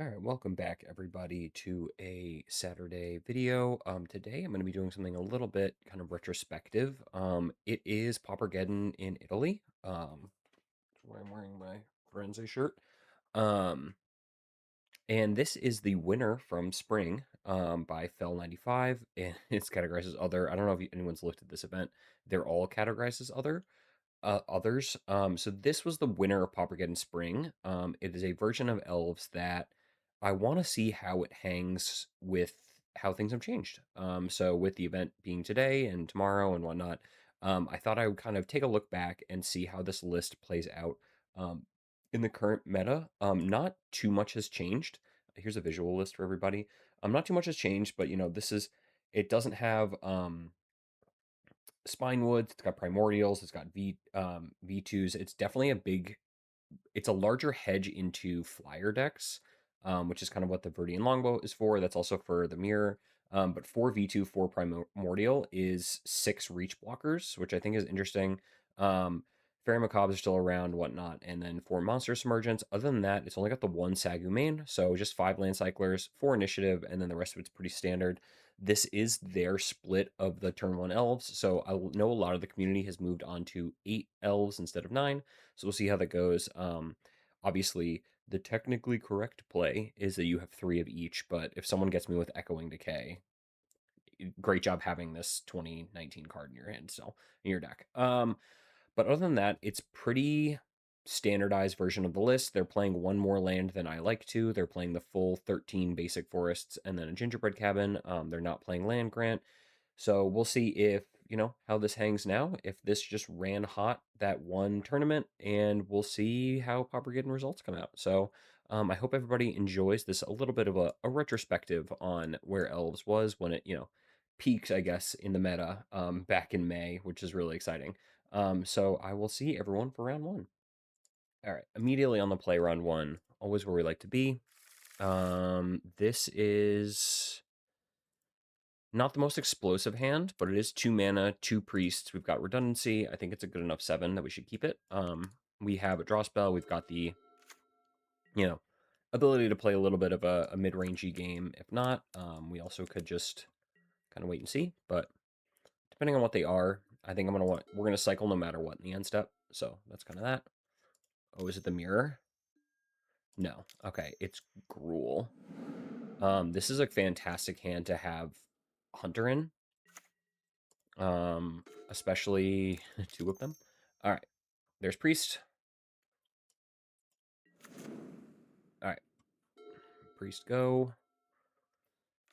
All right, welcome back everybody to a Saturday video. Today I'm going to be doing something a little bit kind of retrospective. It is SpringGeddon in Italy. That's why I'm wearing my Firenze shirt. Um, and this is the winner from Spring, by Fell95, and it's categorized as other. I don't know if anyone's looked at this event. They're all categorized as other others. So this was the winner of Poppergeddon Spring. It is a version of Elves that I want to see how it hangs with how things have changed. So with the event being today and tomorrow and whatnot, I thought I would kind of take a look back and see how this list plays out um, in the current meta. Not too much has changed. Here's a visual list for everybody. Not too much has changed, but this is it doesn't have Spinewoods, it's got Primordials, it's got V2s. It's definitely it's a larger hedge into flyer decks, which is kind of what the Verdian Longbow is for. That's also for the Mirror. But 4 V2, 4 Primordial is 6 reach blockers, which I think is interesting. Fairy Macabre is still around, whatnot, and then 4 Monster Submergents. Other than that, it's only got the 1 Sagu main, so just 5 Land Cyclers, 4 Initiative, and then the rest of it's pretty standard. This is their split of the turn 1 Elves, so I know a lot of the community has moved on to 8 Elves instead of 9, so we'll see how that goes. Obviously, the technically correct play is that you have 3 of each, but if someone gets me with Echoing Decay, great job having this 2019 card in your hand still, in your deck. But other than that, it's pretty standardized version of the list. They're playing one more land than I like to. They're playing the full 13 basic forests and then a gingerbread cabin. They're not playing land grant. So we'll see if, how this hangs now, if this just ran hot that one tournament, and we'll see how Poppergeddon results come out. So I hope everybody enjoys this a little bit of a retrospective on where Elves was when it, peaked, I guess, in the meta back in May, which is really exciting. So I will see everyone for round one. All right, immediately on the play round one, always where we like to be. This is not the most explosive hand, but it is 2 mana, 2 priests. We've got redundancy. I think it's a good enough 7 that we should keep it. We have a draw spell. We've got the, ability to play a little bit of a mid-rangey game. If not, we also could just kind of wait and see. But depending on what they are, I think we're gonna cycle no matter what in the end step. So that's kind of that. Oh, is it the mirror? No. Okay, it's Gruul. This is a fantastic hand to have Hunter in. Especially 2 of them. All right, there's Priest. All right, Priest go.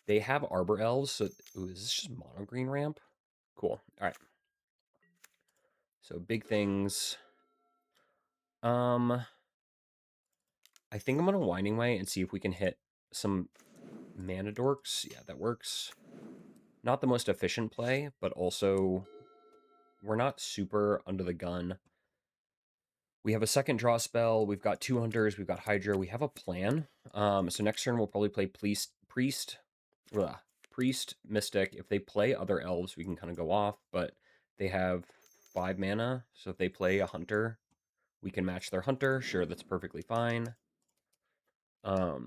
They have Arbor Elves, so ooh, is this just mono green ramp? Cool. All right. So big things. I think I'm gonna Winding Way and see if we can hit some mana dorks. Yeah, that works. Not the most efficient play, but also we're not super under the gun. We have a second draw spell. We've got 2 hunters. We've got Hydra. We have a plan. So next turn we'll probably play Priest, Mystic. If they play other elves, we can kind of go off, but they have 5 mana. So if they play a hunter, we can match their hunter. Sure, that's perfectly fine. I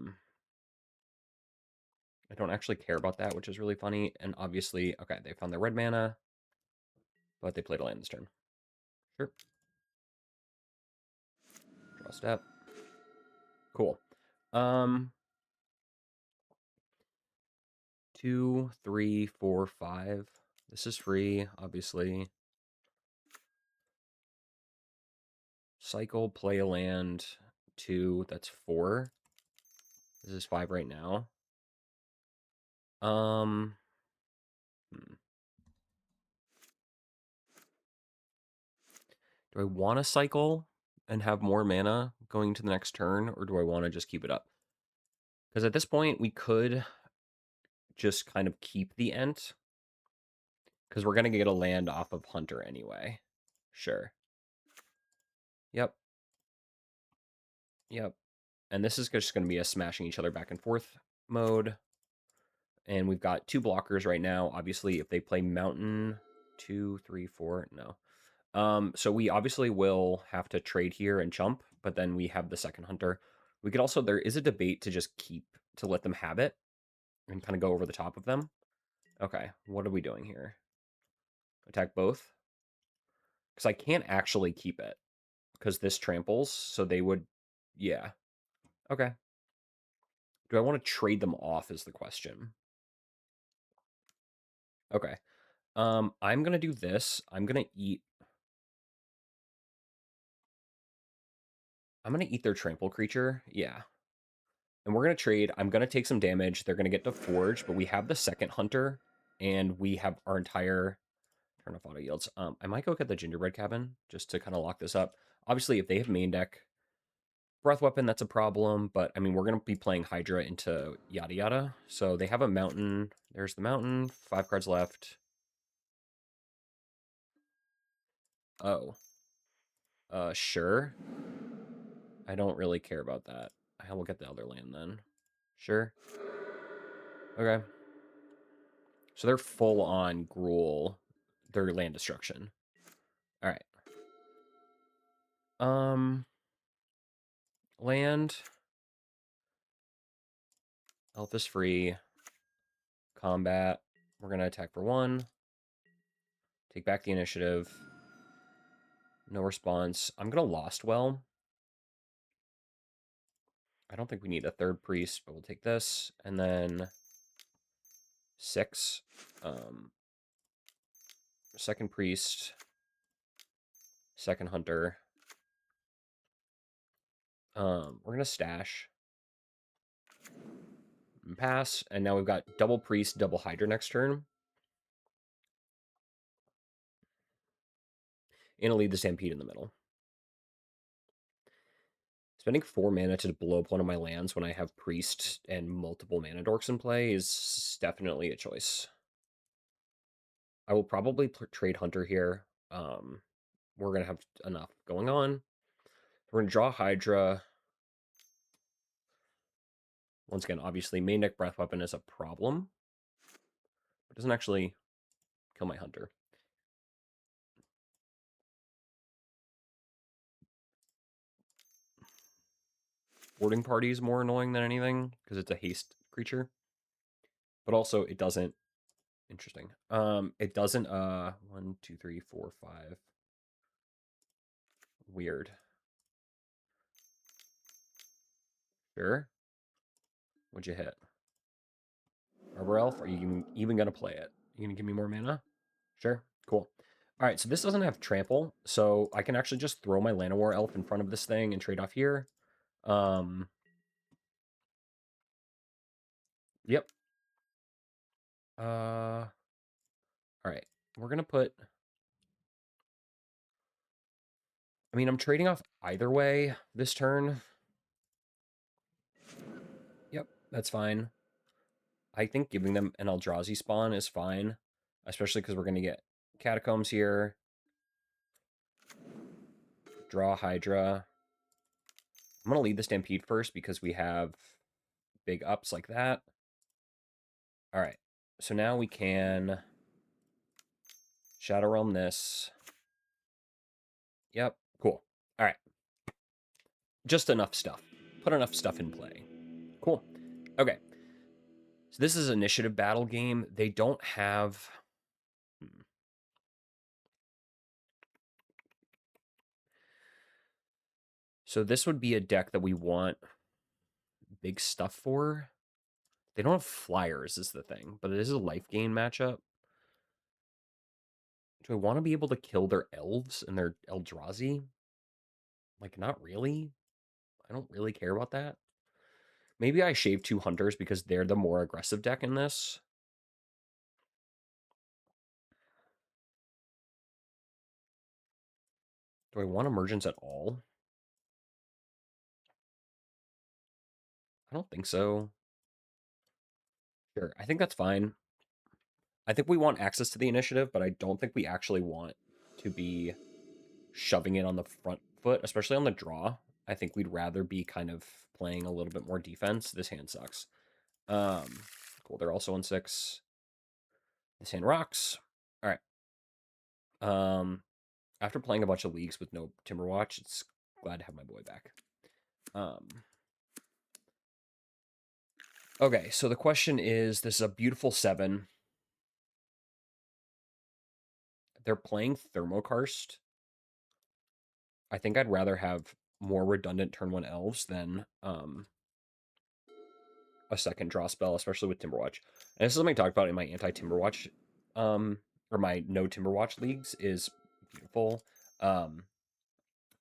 don't actually care about that, which is really funny. And obviously, okay, they found their red mana, but they played a land this turn. Sure. Draw step. Cool. 2, 3, 4, 5. This is free, obviously. Cycle, play a land. 2, that's 4. This is 5 right now. Hmm. Do I want to cycle and have more mana going to the next turn, or do I want to just keep it up? Because at this point, we could just kind of keep the Ent, because we're going to get a land off of Hunter anyway. Sure. Yep. Yep. And this is just going to be a smashing each other back and forth mode. And we've got 2 blockers right now. Obviously, if they play Mountain, 2, 3, 4, no. So we obviously will have to trade here and jump, but then we have the second hunter. We could also, there is a debate to just to let them have it and kind of go over the top of them. Okay, what are we doing here? Attack both? Because I can't actually keep it. Because this tramples, so they would... Yeah. Okay. Do I want to trade them off is the question. Okay. I'm going to do this. I'm going to eat... I'm going to eat their trample creature. Yeah. And we're going to trade. I'm going to take some damage. They're going to get to Forge, but we have the second Hunter, and we have our entire... Turn off auto yields. I might go get the Gingerbread Cabin, just to kind of lock this up. Obviously, if they have main deck Breath Weapon, that's a problem, but I mean, we're going to be playing Hydra into yada yada. So they have a mountain. There's the mountain. 5 cards left. Oh. Sure. I don't really care about that. I will get the other land then. Sure. Okay. So they're full on Gruul. Their land destruction. All right. Land. Elf is free. Combat. We're going to attack for 1. Take back the initiative. No response. I'm going to Lost Well. I don't think we need a third priest, but we'll take this. And then 6. Second priest. Second hunter. We're going to stash. And pass. And now we've got double priest, double hydra next turn. And I'll lead the stampede in the middle. Spending 4 mana to blow up one of my lands when I have priest and multiple mana dorks in play is definitely a choice. I will probably trade hunter here. We're going to have enough going on. We're going to draw hydra. Once again, obviously, main deck breath weapon is a problem. It doesn't actually kill my hunter. Boarding party is more annoying than anything because it's a haste creature. But also, it doesn't... Interesting. It doesn't... 1, 2, 3, 4, 5. Weird. Sure. What'd you hit? Arbor Elf? Are you even going to play it? You going to give me more mana? Sure. Cool. All right, so this doesn't have trample, so I can actually just throw my Llanowar Elf in front of this thing and trade off here. Yep. All right. We're going to put... I mean, I'm trading off either way this turn. Yep, that's fine. I think giving them an Eldrazi spawn is fine, especially because we're going to get Catacombs here. Draw Hydra. I'm going to lead the Stampede first because we have big ups like that. All right, so now we can Shadow Realm this. Yep, cool. All right. Just enough stuff. Put enough stuff in play. Cool. Okay. So this is an initiative battle game. They don't have... So this would be a deck that we want big stuff for. They don't have flyers is the thing, but it is a life gain matchup. Do I want to be able to kill their elves and their Eldrazi? Like, not really. I don't really care about that. Maybe I shave 2 hunters because they're the more aggressive deck in this. Do I want emergence at all? I don't think so. Sure, I think that's fine. I think we want access to the initiative, but I don't think we actually want to be shoving it on the front foot, especially on the draw. I think we'd rather be kind of playing a little bit more defense. This hand sucks. Cool. They're also on 6. This hand rocks. All right. After playing a bunch of leagues with no Timberwatch, it's glad to have my boy back. Okay, so the question is, this is a beautiful 7. They're playing Thermokarst. I think I'd rather have more redundant turn 1 elves than a second draw spell, especially with Timberwatch. And this is something I talked about in my anti-Timberwatch, or my no Timberwatch leagues, is beautiful.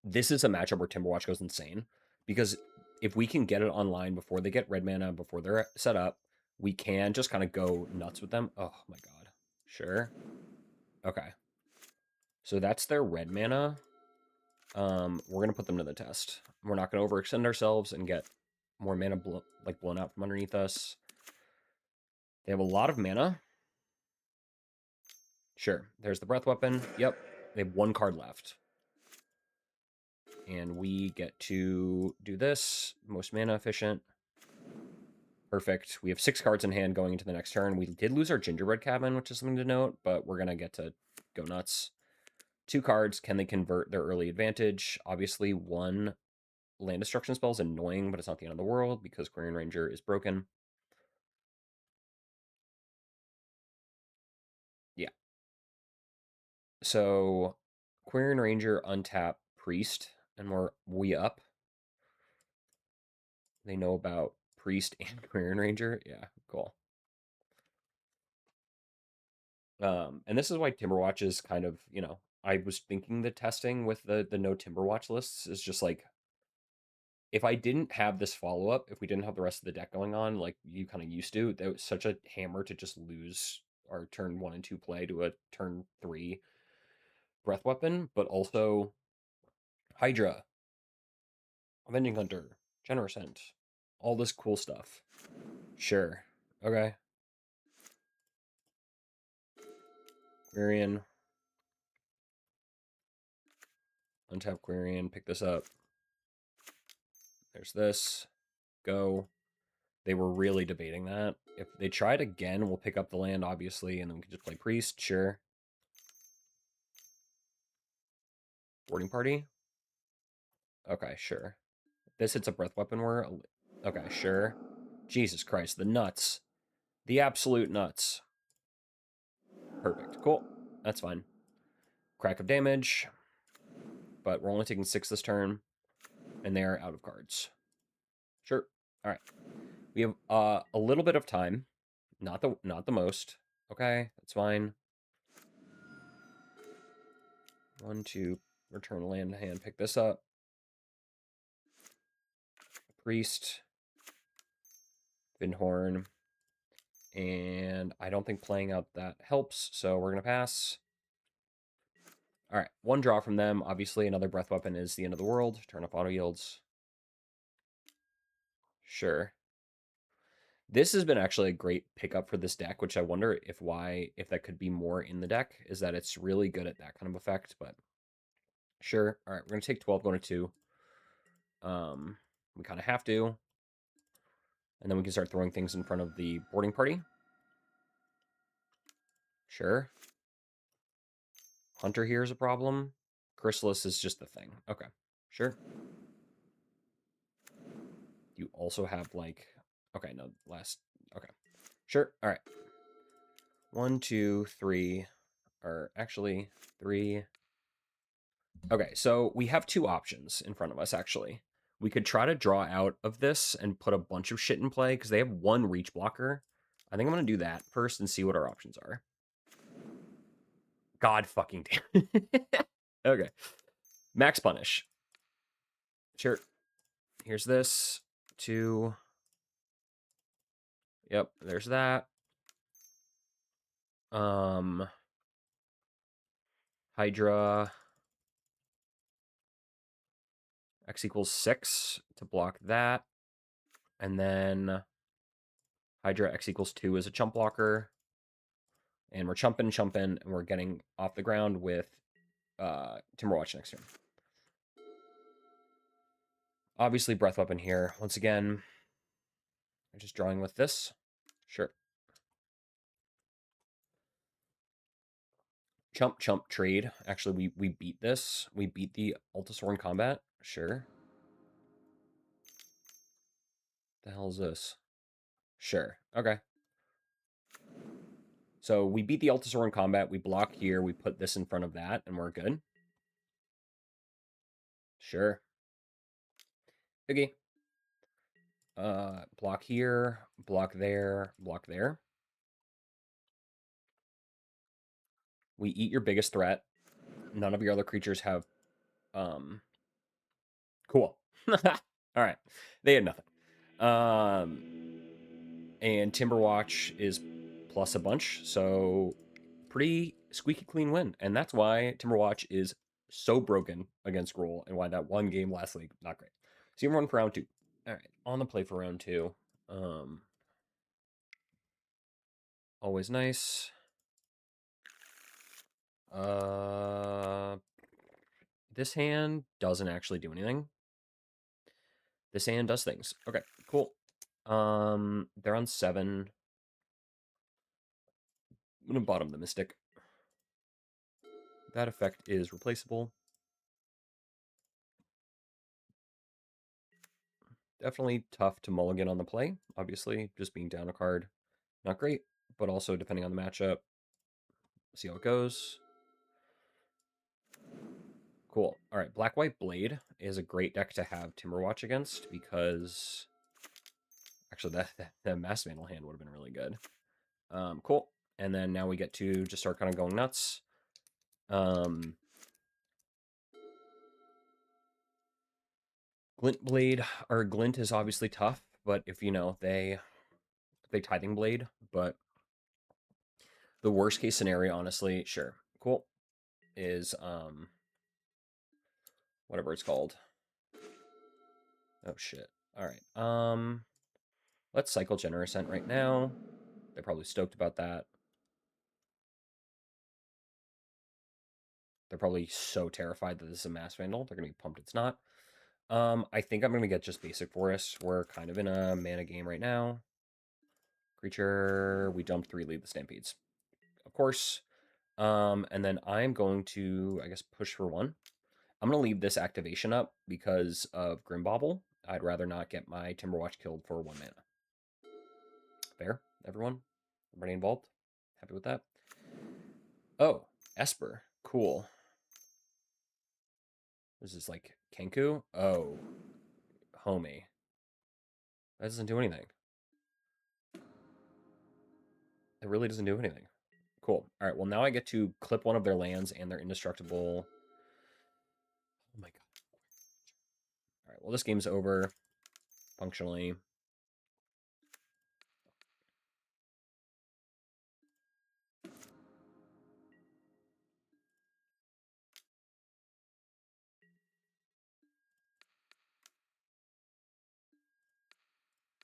This is a matchup where Timberwatch goes insane, because if we can get it online before they get red mana, before they're set up, we can just kind of go nuts with them. Oh my god. Sure. Okay. So that's their red mana. We're gonna put them to the test. We're not gonna overextend ourselves and get more mana blown out from underneath us. They have a lot of mana. Sure. There's the breath weapon. Yep. They have 1 card left. And we get to do this. Most mana efficient. Perfect. We have 6 cards in hand going into the next turn. We did lose our gingerbread cabin, which is something to note, but we're gonna get to go nuts. 2 cards. Can they convert their early advantage? Obviously, 1 land destruction spell is annoying, but it's not the end of the world because Quirion Ranger is broken. Yeah. So Quirion Ranger, untap Priest, and we up. They know about Priest and Quirion Ranger. Yeah, cool. And this is why Timberwatch is kind of, I was thinking the testing with the no Timberwatch lists is just like, if I didn't have this follow up, if we didn't have the rest of the deck going on, like you kind of used to, that was such a hammer to just lose our turn 1 and 2 play to a turn 3 breath weapon, but also Hydra, Avenging Hunter, Generous Hint, all this cool stuff. Sure. Okay. Quirion. Untap Quirion. Pick this up. There's this. Go. They were really debating that. If they try it again, we'll pick up the land, obviously, and then we can just play Priest. Sure. Boarding Party? Okay, sure. This hits a breath weapon, we're... Okay, sure. Jesus Christ, the nuts. The absolute nuts. Perfect. Cool. That's fine. Crack of damage. But we're only taking 6 this turn. And they are out of cards. Sure. All right. We have a little bit of time. Not the most. Okay, that's fine. 1, 2, return land hand. Pick this up. Priest. Vindhorn. And I don't think playing out that helps, so we're going to pass. All right, 1 draw from them. Obviously, another breath weapon is the end of the world. Turn off auto yields. Sure. This has been actually a great pickup for this deck, which I wonder if that could be more in the deck, is that it's really good at that kind of effect, but sure. All right, we're going to take 12 going to 2. We kind of have to. And then we can start throwing things in front of the boarding party. Sure. Hunter here is a problem. Chrysalis is just the thing. Okay, sure. You also have, like... Okay, no, last... Okay, sure. All right. 1, 2, 3... Or actually, 3... Okay, so we have 2 options in front of us, actually. We could try to draw out of this and put a bunch of shit in play, because they have 1 reach blocker. I think I'm going to do that first and see what our options are. God fucking damn. Okay. Max Punish. Sure. Here's this. 2. Yep, there's that. Hydra. X equals 6 to block that. And then Hydra X equals 2 is a chump blocker. And we're chumping, and we're getting off the ground with Timberwatch next turn. Obviously, breath weapon here. Once again, I'm just drawing with this. Sure. Chump trade. Actually, we beat this. We beat the Altasaur in combat. Sure. The hell is this? Sure. Okay. So we beat the Altasaur in combat. We block here. We put this in front of that, and we're good. Sure. Okay. Block here, block there, block there. We eat your biggest threat. None of your other creatures have, cool. All right. They had nothing. And Timberwatch is plus a bunch, so pretty squeaky clean win. And that's why Timberwatch is so broken against Gruul and why that one game last league, not great. See everyone for round 2. All right, on the play for round 2. Always nice. This hand doesn't actually do anything. This hand does things. Okay, cool. They're on 7. I'm gonna bottom the Mystic. That effect is replaceable. Definitely tough to mulligan on the play. Obviously, just being down a card, not great. But also, depending on the matchup, see how it goes. Cool. All right, Black-White Blade is a great deck to have Timberwatch against because... Actually, that Mass Vandal hand would have been really good. Cool. And then now we get to just start kind of going nuts. Glint Blade, or Glint is obviously tough, but if, you know, they Tithing Blade, but the worst case scenario, honestly, sure, cool, is, whatever it's called. Oh, shit. All right, let's cycle Generous Scent right now. They're probably stoked about that. They're probably so terrified that this is a Mass Vandal. They're going to be pumped it's not. I think I'm going to get just Basic Forest. We're kind of in a mana game right now. Creature, we dumped 3, lead the Stampedes. Of course. And then I'm going to, I guess, push for 1. I'm going to leave this activation up because of Grimbauble. I'd rather not get my Timberwatch killed for 1 mana. Fair, everyone? Everybody involved? Happy with that? Oh, Esper. Cool. This is like Kenku? Oh, homie. That doesn't do anything. It really doesn't do anything. Cool. All right, well, now I get to clip one of their lands and their indestructible. Oh my god. All right, well, this game's over, functionally.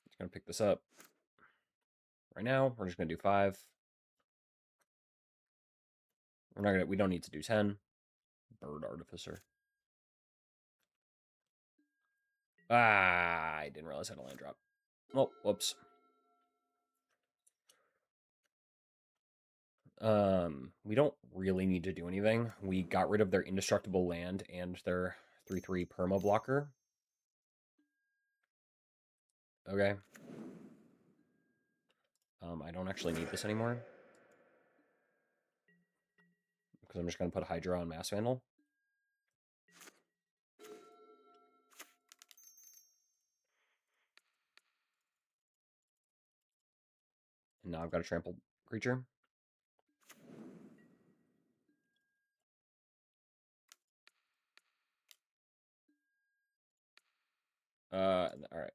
Just gonna pick this up. Right now, we're just gonna do 5. We don't need to do 10. Bird Artificer. Ah, I didn't realize I had a land drop. Oh, whoops. We don't really need to do anything. We got rid of their indestructible land and their 3/3 perma blocker. Okay. I don't actually need this anymore. Because I'm just going to put Hydra on Mass Vandal. And now I've got a trampled creature. All right.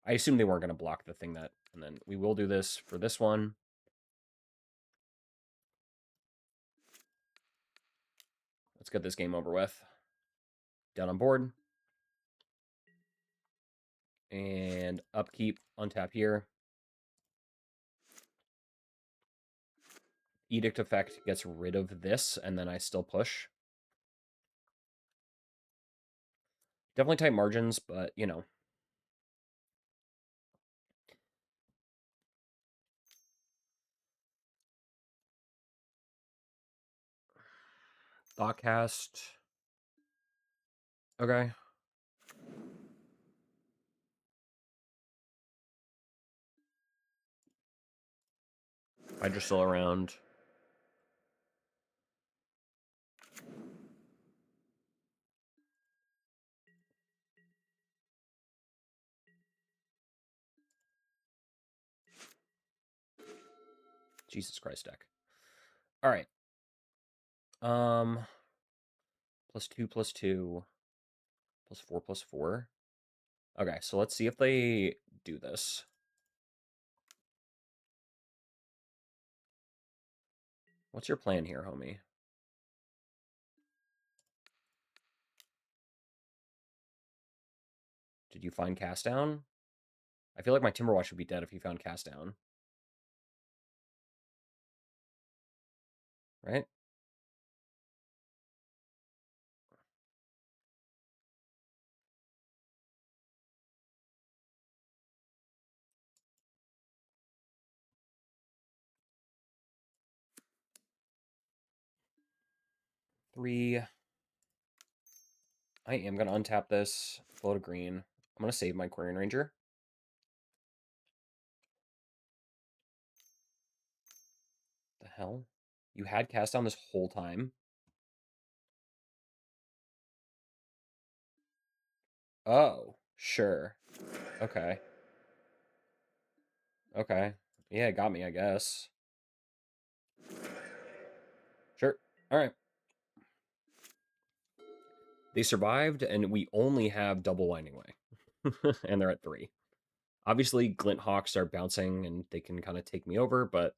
I assume they weren't going to block the thing that... And then we will do this for this one. Let's get this game over with. Down on board. And upkeep, untap here. Edict effect gets rid of this, and then I still push. Definitely tight margins, but, you know. Thoughtcast. Okay. Hydra's still around. Jesus Christ deck. All right. +2, +2, +4, +4. Okay, so let's see if they do this. What's your plan here, homie? Did you find Cast Down? I feel like my Timberwatch would be dead if you found Cast Down. Right? Three. I am going to untap this. Float a green. I'm going to save my Quarian Ranger. The hell? You had Cast Down this whole time? Oh, sure. Okay. Okay. Yeah, it got me, I guess. Sure. All right. They survived, and we only have double Winding Way. And they're at 3. Obviously, Glint Hawks are bouncing, and they can kind of take me over, but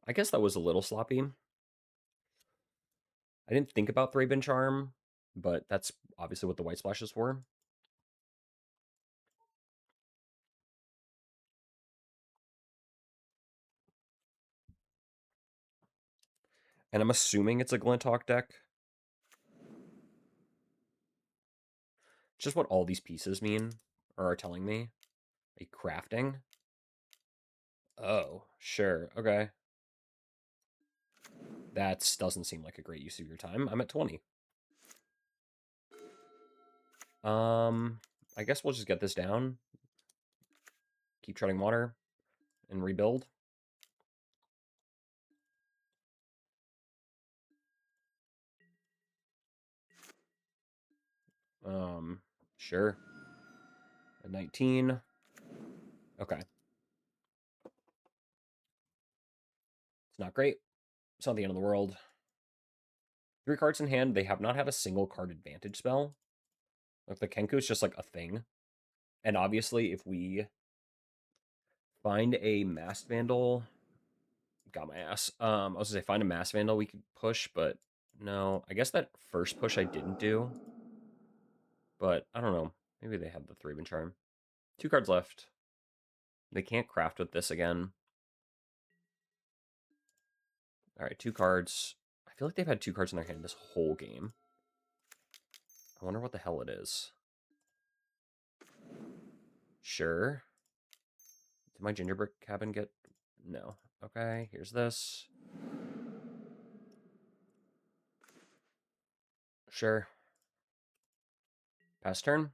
I guess that was a little sloppy. I didn't think about Thraben Charm, but that's obviously what the White Splash is for. And I'm assuming it's a Glint Hawk deck. Just what all these pieces mean, or are telling me. A crafting? Oh, sure. Okay. That doesn't seem like a great use of your time. I'm at 20. I guess we'll just get this down. Keep treading water and rebuild. Sure. At 19. Okay. It's not great. It's not the end of the world. 3 cards in hand. They have not had a single card advantage spell. Like the Kenku is just like a thing. And obviously, if we find a Masked Vandal, got my ass. I was gonna say find a Masked Vandal we could push, but no. I guess that first push I didn't do. But I don't know. Maybe they have the Thraben Charm. 2 cards left. They can't craft with this again. All right, 2 cards. I feel like they've had 2 cards in their hand this whole game. I wonder what the hell it is. Sure. Did my gingerbread cabin get... No. Okay, here's this. Sure. Pass turn.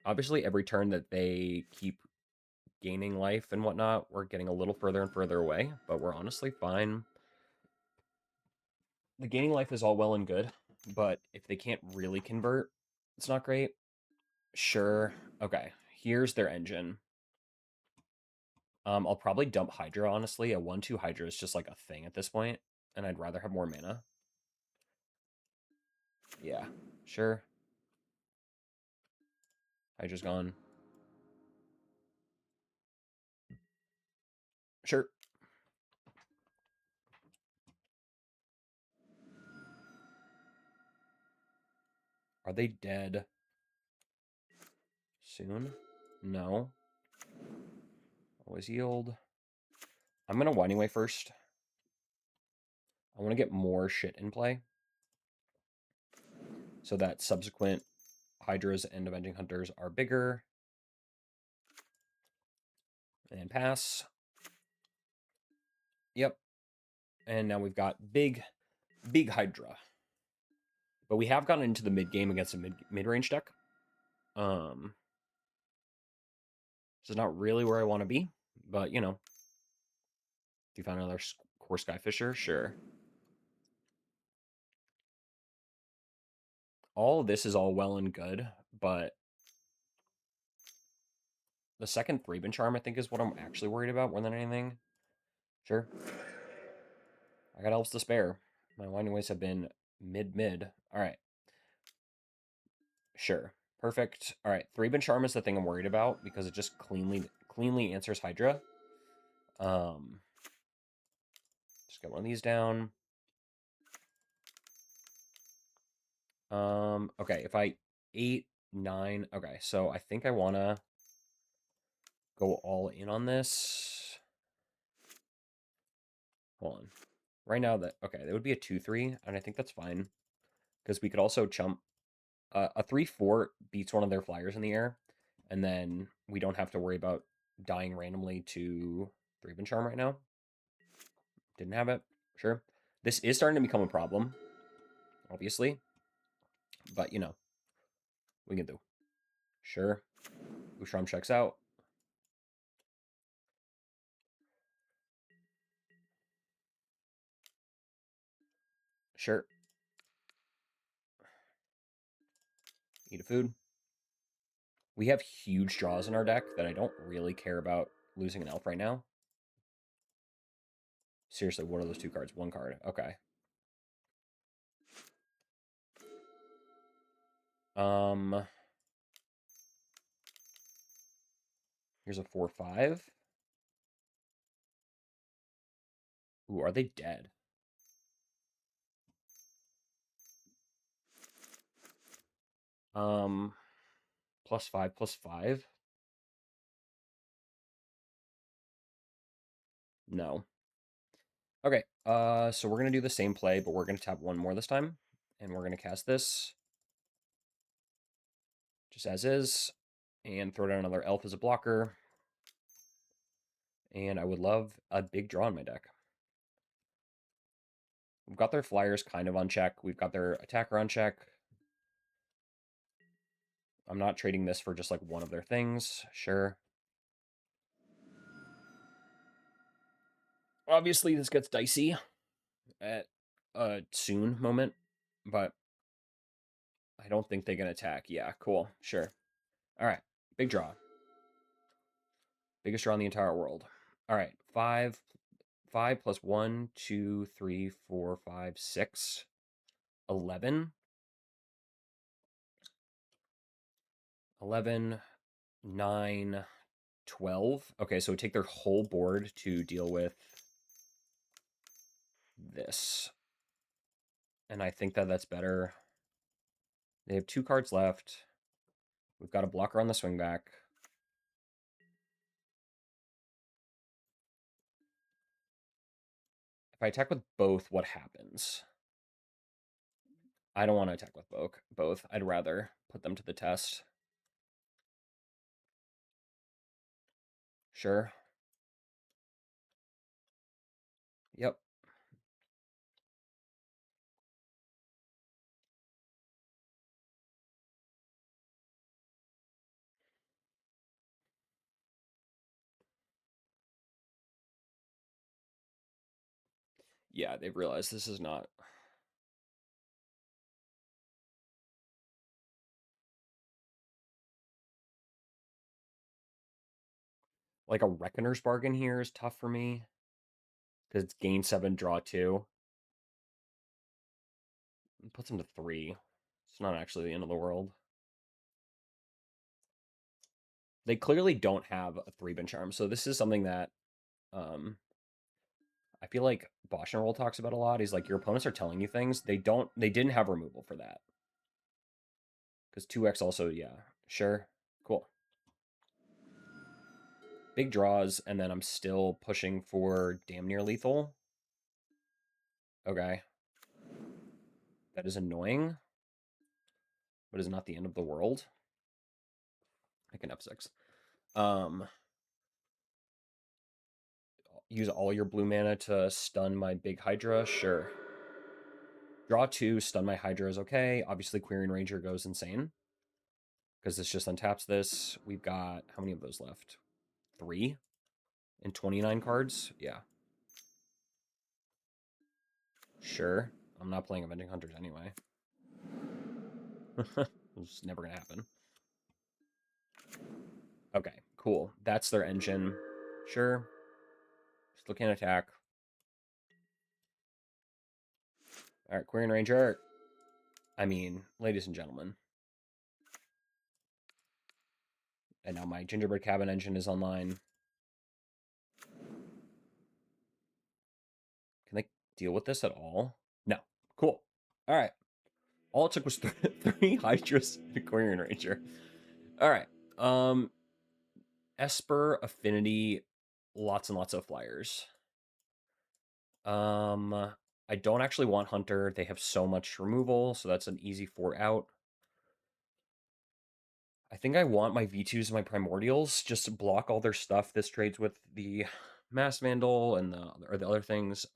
Obviously, every turn that they keep gaining life and whatnot, we're getting a little further and further away, but we're honestly fine. The gaining life is all well and good, but if they can't really convert, it's not great. Sure. Okay, here's their engine. I'll probably dump Hydra, honestly. A 1-2 Hydra is just like a thing at this point, and I'd rather have more mana. Yeah, sure. Hydra's gone. Sure. Are they dead soon? No. Always yield. I'm going to Winding Way first. I want to get more shit in play, so that subsequent Hydras and Avenging Hunters are bigger. And pass. Yep. And now we've got big Hydra. But we have gotten into the mid-game against a mid-range deck. This is not really where I want to be, but, you know. Do you find another core Skyfisher? Sure. All this is all well and good, but the second Thraben Charm, I think, is what I'm actually worried about more than anything. Sure. I got Elves to spare. My winding ways have been mid. All right. Sure. Perfect. All right. Thraben Charm is the thing I'm worried about because it just cleanly answers Hydra. Just get one of these down. Okay, if I 8, 9, okay, so I think I wanna go all in on this. Hold on. Right now that that would be a 2-3, and I think that's fine. Because we could also chump a 3-4 beats one of their flyers in the air, and then we don't have to worry about dying randomly to Thraben Charm right now. Didn't have it. Sure. This is starting to become a problem, obviously. But you know, we can do. Sure. Ushram checks out. Sure. Eat a food. We have huge draws in our deck that I don't really care about losing an elf right now. Seriously, what are those two cards? One card. Okay. Here's a 4-5. Ooh, are they dead? +5/+5. No. Okay. So we're gonna do the same play, but we're gonna tap one more this time, and we're gonna cast this just as is, and throw down another elf as a blocker. And I would love a big draw in my deck. We've got their flyers kind of on check. We've got their attacker on check. I'm not trading this for just like one of their things. Sure. Obviously, this gets dicey at a soon moment, but I don't think they can attack. Yeah, cool. Sure. All right. Big draw. Biggest draw in the entire world. All right. 5 plus 1, 2, 3, 4, 5, 6, 11. 11, 9, 12. Okay, so we take their whole board to deal with this. And I think that that's better. They have 2 cards left. We've got a blocker on the swing back. If I attack with both, what happens? I don't want to attack with both. I'd rather put them to the test. Sure. Yep. Yeah, they've realized this is not... Like a Reckoner's Bargain here is tough for me. Because it's gain 7, draw 2. It puts him to 3. It's not actually the end of the world. They clearly don't have a 3-bin charm, so this is something that I feel like Bosch and Roll talks about a lot. He's like, your opponents are telling you things. They didn't have removal for that. Because 2x also, yeah. Sure. Cool. Big draws, and then I'm still pushing for damn near lethal. Okay. That is annoying, but is not the end of the world. I can F6. Use all your blue mana to stun my big Hydra. Sure. Draw 2, stun my Hydra is okay. Obviously, Quirion Ranger goes insane. Because this just untaps this. We've got, how many of those left? 3? And 29 cards? Yeah. Sure. I'm not playing Avenging Hunters anyway. It's never gonna happen. Okay, cool. That's their engine. Sure. Still can't attack. Alright, Querying Ranger. I mean, ladies and gentlemen. And now my Gingerbread Cabin engine is online. Can they deal with this at all? No. Cool. Alright. All it took was three Hydras and a Querying Ranger. Alright. Esper Affinity, lots and lots of flyers. I don't actually want Hunter. They have so much removal, so that's an easy 4 out. I think I want my V2s and my Primordials just to block all their stuff. This trades with the Mass Vandal and the other things.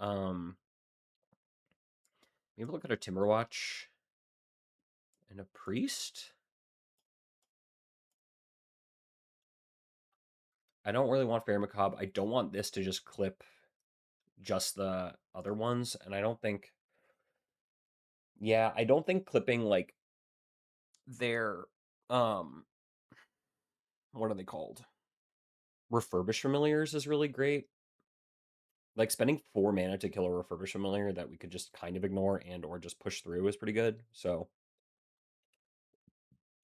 Maybe look at a Timberwatch and a Priest. I don't really want Fair Macabre. I don't want this to just clip just the other ones, and I don't think. Yeah, I don't think clipping like their what are they called? Refurbished familiars is really great. Like spending 4 mana to kill a refurbished familiar that we could just kind of ignore and or just push through is pretty good. So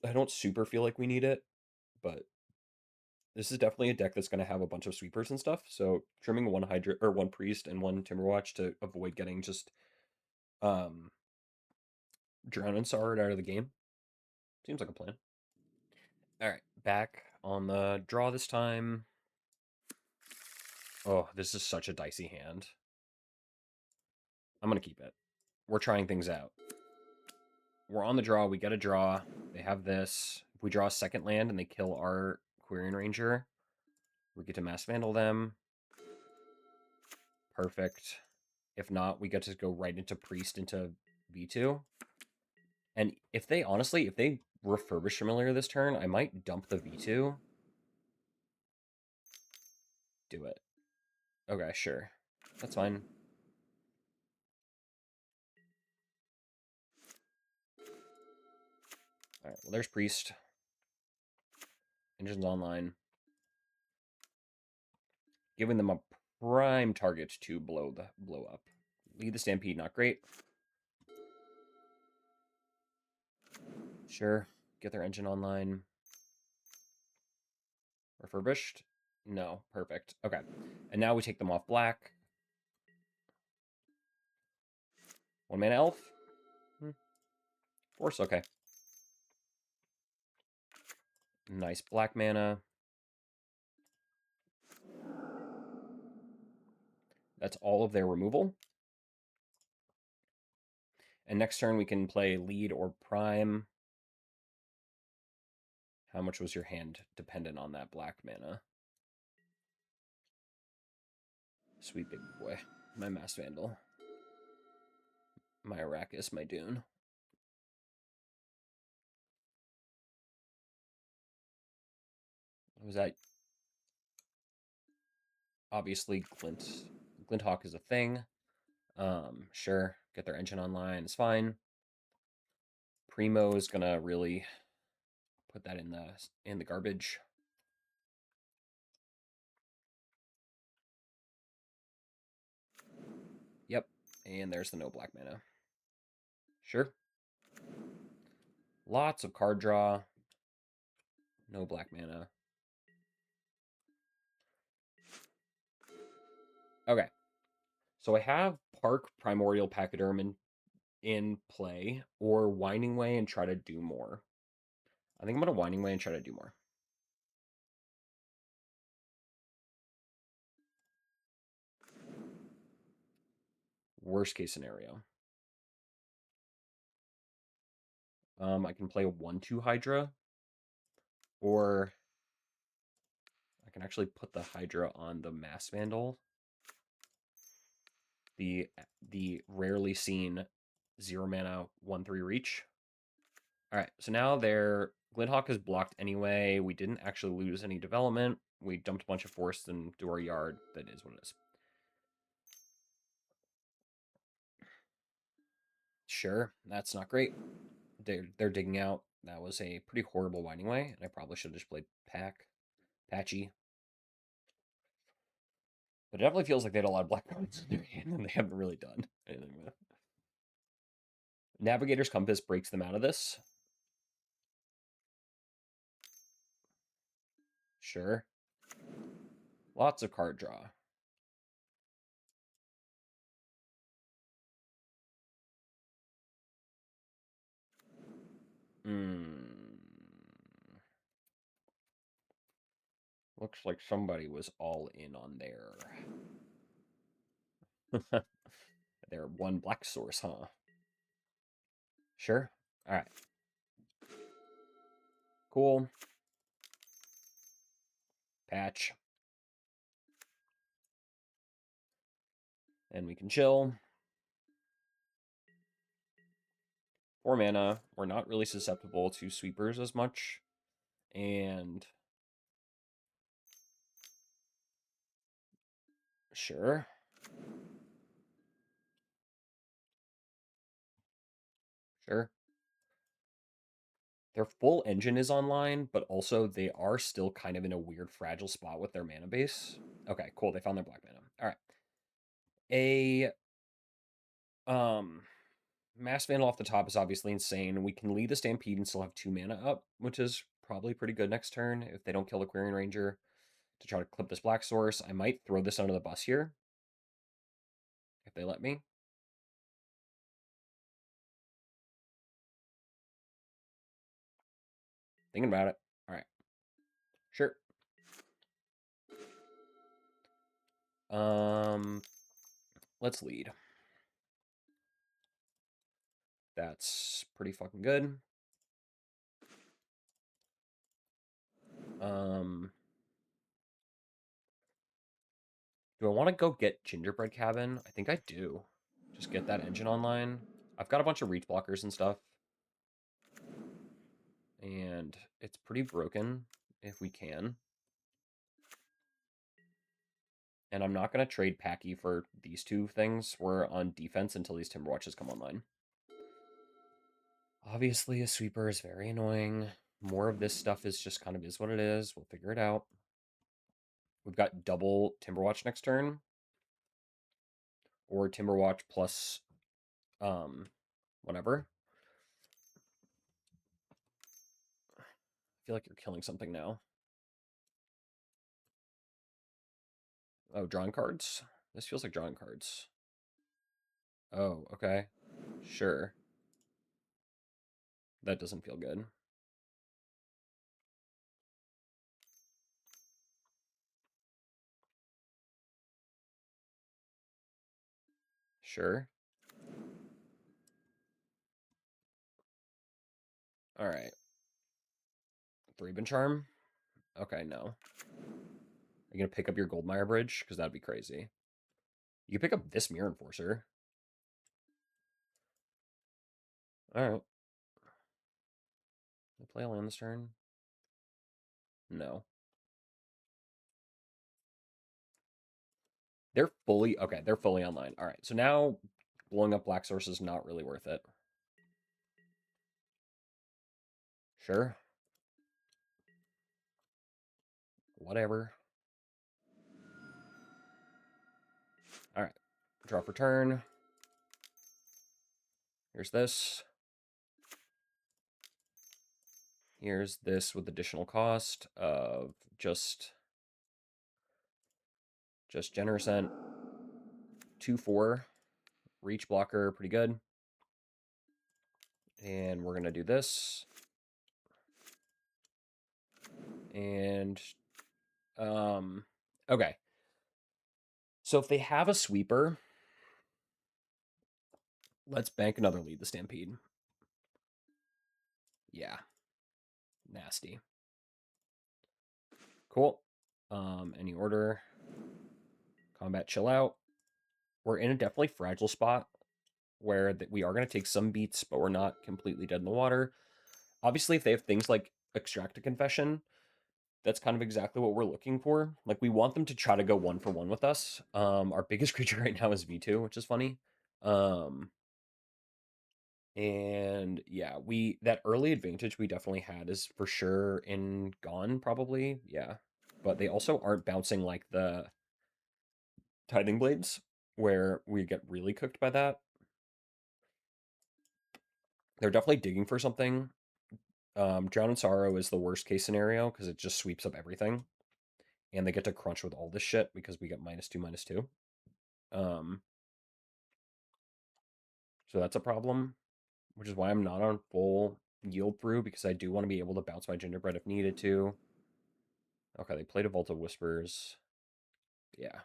I don't super feel like we need it, but this is definitely a deck that's going to have a bunch of sweepers and stuff. So trimming one Hydra or one Priest and one Timberwatch to avoid getting just Drown and Sard out of the game seems like a plan. All right, back on the draw this time. Oh, this is such a dicey hand. I'm going to keep it. We're trying things out. We're on the draw. We get a draw. They have this. If we draw a second land and they kill our Quirion Ranger, we get to Mass Vandal them. Perfect. If not, we get to go right into Priest into V2. And if they, honestly, if they refurbish Familiar this turn, I might dump the V2. Do it. Okay, sure. That's fine. All right, well, there's Priest. Engine's online. Giving them a prime target to blow up. Lead the Stampede, not great. Sure. Get their engine online. Refurbished? No. Perfect. Okay. And now we take them off black. 1 mana elf? Force, okay. Nice black mana. That's all of their removal. And next turn we can play lead or prime. How much was your hand dependent on that black mana? Sweet big boy. My Mass Vandal. My Arrakis, my Dune. Was that? Obviously, Glint Hawk is a thing. Sure. Get their engine online. It's fine. Primo is gonna really put that in the garbage. Yep. And there's the no black mana. Sure. Lots of card draw. No black mana. Okay. So I have Park Primordial Pachyderm in play, or Winding Way and try to do more. I think I'm going to Winding Way and try to do more. Worst case scenario. I can play a 1/2 Hydra, or I can actually put the Hydra on the Mass Vandal. The rarely seen 0 mana 1/3 reach. All right, so now their Glinthawk is blocked anyway. We didn't actually lose any development. We dumped a bunch of force into our yard. That is what it is. Sure, that's not great. They're digging out. That was a pretty horrible winding way, and I probably should have just played patchy. But it definitely feels like they had a lot of black cards in their hand, and they haven't really done anything with. Navigator's Compass breaks them out of this. Sure. Lots of card draw. Looks like somebody was all in on their their one black source, huh? Sure. All right. Cool. Patch. And we can chill. 4 mana. We're not really susceptible to sweepers as much. And sure. Sure. Their full engine is online, but also they are still kind of in a weird fragile spot with their mana base. Okay, cool. They found their black mana. All right. A Mass Vandal off the top is obviously insane. We can lead the Stampede and still have 2 mana up, which is probably pretty good next turn if they don't kill the Quarian Ranger to try to clip this black source. I might throw this under the bus here if they let me. Thinking about it. All right. Sure. Let's lead. That's pretty fucking good. Do I want to go get Gingerbread Cabin? I think I do. Just get that engine online. I've got a bunch of reach blockers and stuff. And it's pretty broken if we can. And I'm not going to trade Packy for these two things. We're on defense until these Timber Watches come online. Obviously, a sweeper is very annoying. More of this stuff is just kind of is what it is. We'll figure it out. We've got double Timberwatch next turn. Or Timberwatch plus whatever. I feel like you're killing something now. Oh, drawing cards? This feels like drawing cards. Oh, okay. Sure. That doesn't feel good. Sure. All right. 3-bin charm? Okay, no. Are you going to pick up your Goldmire Bridge? Because that'd be crazy. You can pick up this Mirror Enforcer. All right. Can I play a land this turn? No. They're fully... Okay, they're fully online. All right, so now blowing up Black Source is not really worth it. Sure. Whatever. All right. Draw for turn. Here's this. Here's this with additional cost of just Generous 2/4. Reach blocker, pretty good. And we're going to do this. And, okay. So if they have a sweeper, let's bank another lead the Stampede. Yeah. Nasty. Cool. Any order. Combat chill out. We're in a definitely fragile spot where we are going to take some beats, but we're not completely dead in the water. Obviously, if they have things like Extract a Confession, that's kind of exactly what we're looking for. Like, we want them to try to go 1-for-1 with us. Our biggest creature right now is V2, which is funny. And yeah, that early advantage we definitely had is for sure gone probably. Yeah. But they also aren't bouncing like the Tithing Blades, where we get really cooked by that. They're definitely digging for something. Drown in Sorrow is the worst case scenario because it just sweeps up everything. And they get to crunch with all this shit because we get -2, -2. Um, so that's a problem, which is why I'm not on full yield through because I do want to be able to bounce my gingerbread if needed to. Okay, they played a Vault of Whispers. Yeah.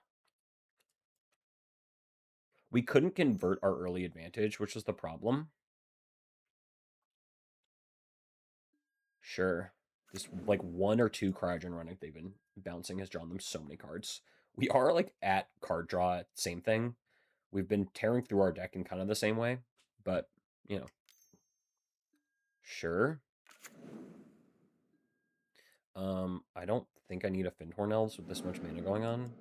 We couldn't convert our early advantage, which was the problem. Sure. This like 1 or 2 Cryogen running they've been bouncing has drawn them so many cards. We are like at card draw, same thing. We've been tearing through our deck in kind of the same way, but you know, sure. I don't think I need a Fyndhorn Elves with this much mana going on.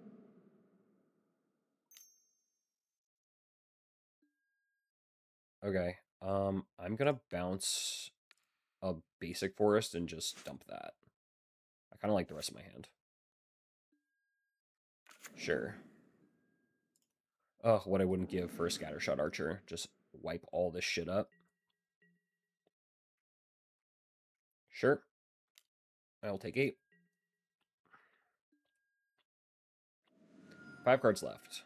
Okay. I'm gonna bounce a basic forest and just dump that. I kind of like the rest of my hand. Sure. Oh, what I wouldn't give for a Scattershot Archer. Just wipe all this shit up. Sure. I'll take 8. 5 cards left.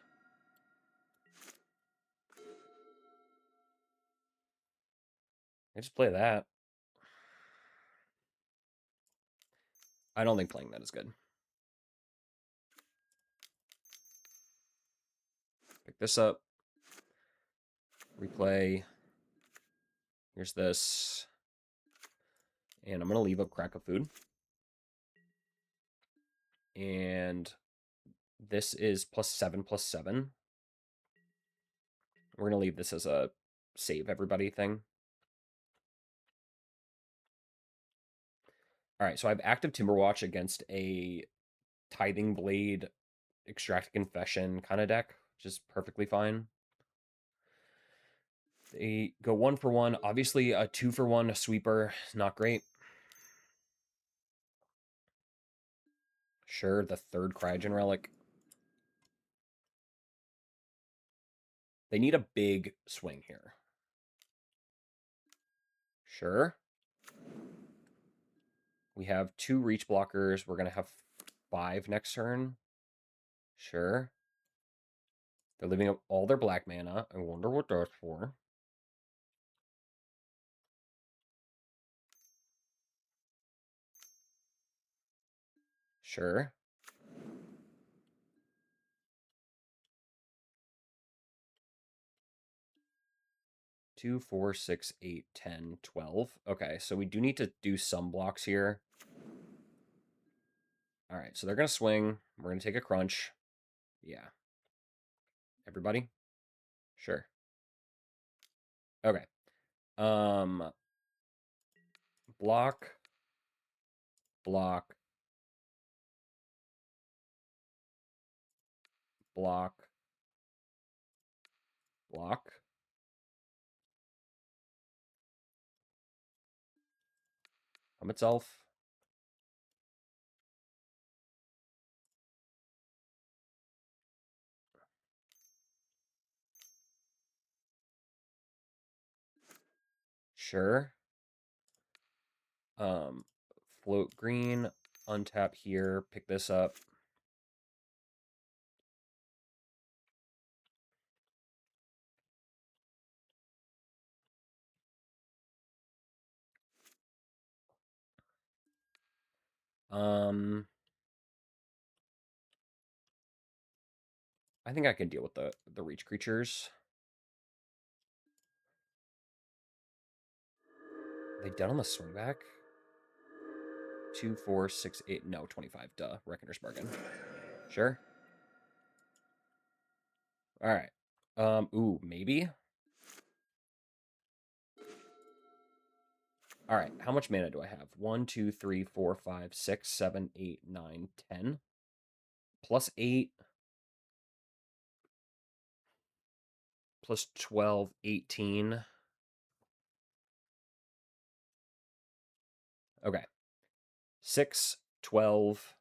I just play that. I don't think playing that is good. Pick this up. Replay. Here's this. And I'm going to leave up Crack of Food. And this is +7/+7. We're going to leave this as a save everybody thing. All right, so I have active Timberwatch against a Tithing Blade, Extract Confession kind of deck, which is perfectly fine. They go 1-for-1. Obviously, a 2-for-1 sweeper is not great. Sure, the 3rd Cryogen Relic. They need a big swing here. Sure. We have 2 reach blockers. We're going to have 5 next turn. Sure. They're leaving up all their black mana. I wonder what that's for. Sure. Two, 4, 6, 8, 10, 12. Okay, so we do need to do some blocks here. All right, so they're going to swing. We're going to take a crunch. Yeah. Everybody? Sure. Okay. Block. Block. Block. Block. Itself. Sure. Float green, untap here, pick this up. I think I can deal with the reach creatures. They dead on the swing back? 2, 4, 6, 8. No, 25. Duh. Reckoner's Bargain. Sure. All right. Ooh, maybe. All right. How much mana do I have? 1, 2, 3, 4, 5, 6, 7, 8, 9, 10. +8. +12, 18. Okay. 6, 12,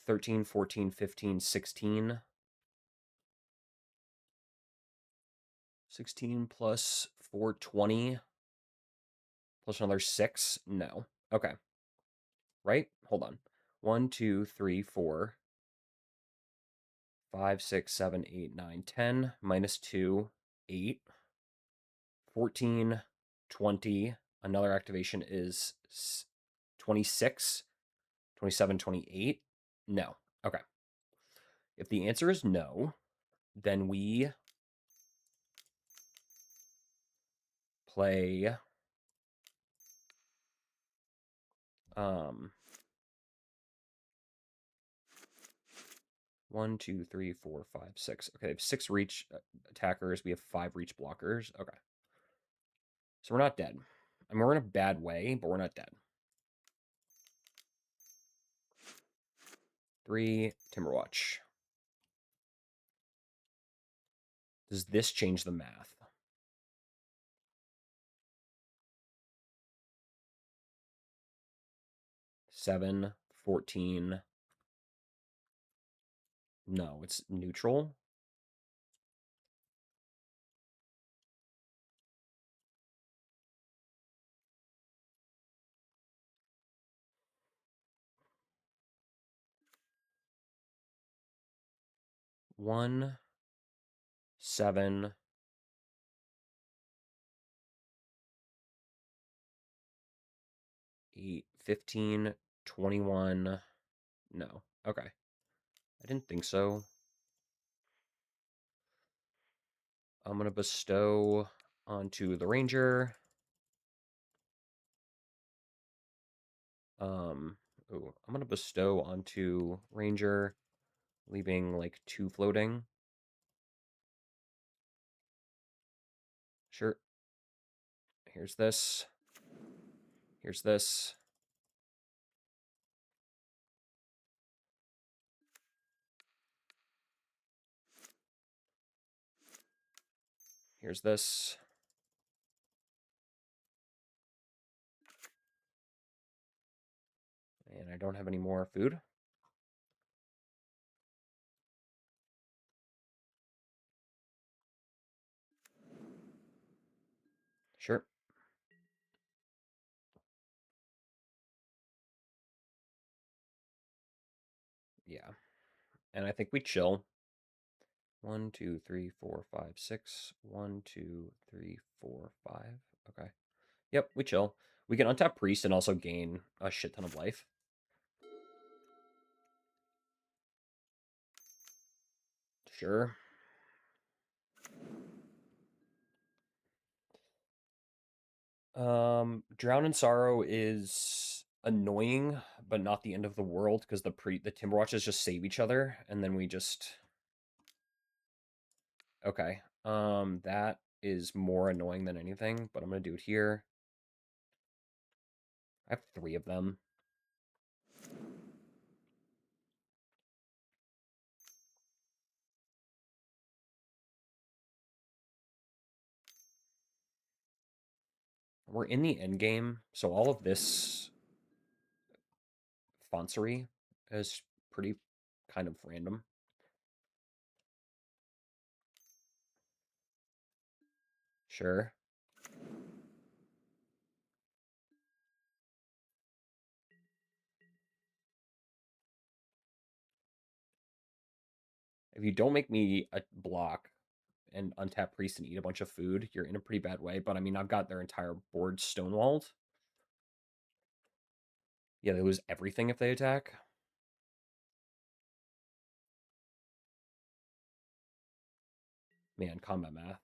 13, 14, 15, 16. 16 plus 420 plus another 6? No. Okay. Right? Hold on. 1, 2, 3, 4, 5, 6, 7, 8, 9, 10. Minus 2, 8. 14, 20. Another activation is 26, 27, 28. No. Okay. If the answer is no, then we play um 1, 2, 3, 4, 5, 6. Okay, they have 6 reach attackers. We have 5 reach blockers. Okay. So we're not dead. I mean, we're in a bad way, but we're not dead. 3, Timberwatch. Does this change the math? Seven, 14. No, it's neutral. One, 7, 8, 15, 21. No. Okay. I didn't think so. I'm going to bestow onto the ranger. I'm going to bestow onto ranger, leaving like 2 floating. Sure. Here's this. Here's this. Here's this. And I don't have any more food. Sure. Yeah. And I think we chill. 1, 2, 3, 4, 5, 6. 1, 2, 3, 4, 5. Okay. Yep, we chill. We can untap priest and also gain a shit ton of life. Sure. Drown in Sorrow is annoying, but not the end of the world because the Timberwatches just save each other, and then we just okay. That is more annoying than anything, but I'm gonna do it here. I have 3 of them. We're in the end game, so all of this foncery is pretty kind of random. Sure. If you don't make me a block and untap priest and eat a bunch of food, you're in a pretty bad way. But I mean, I've got their entire board stonewalled. Yeah, they lose everything if they attack. Man, combat math.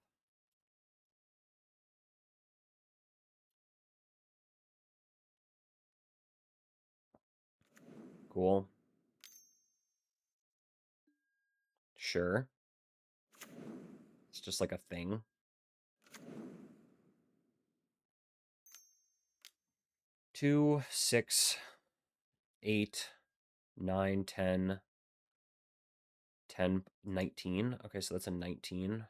Cool. Sure. It's just like a thing. 2, 6, 8, 9, 10, 10, 19. Okay, so that's a 19.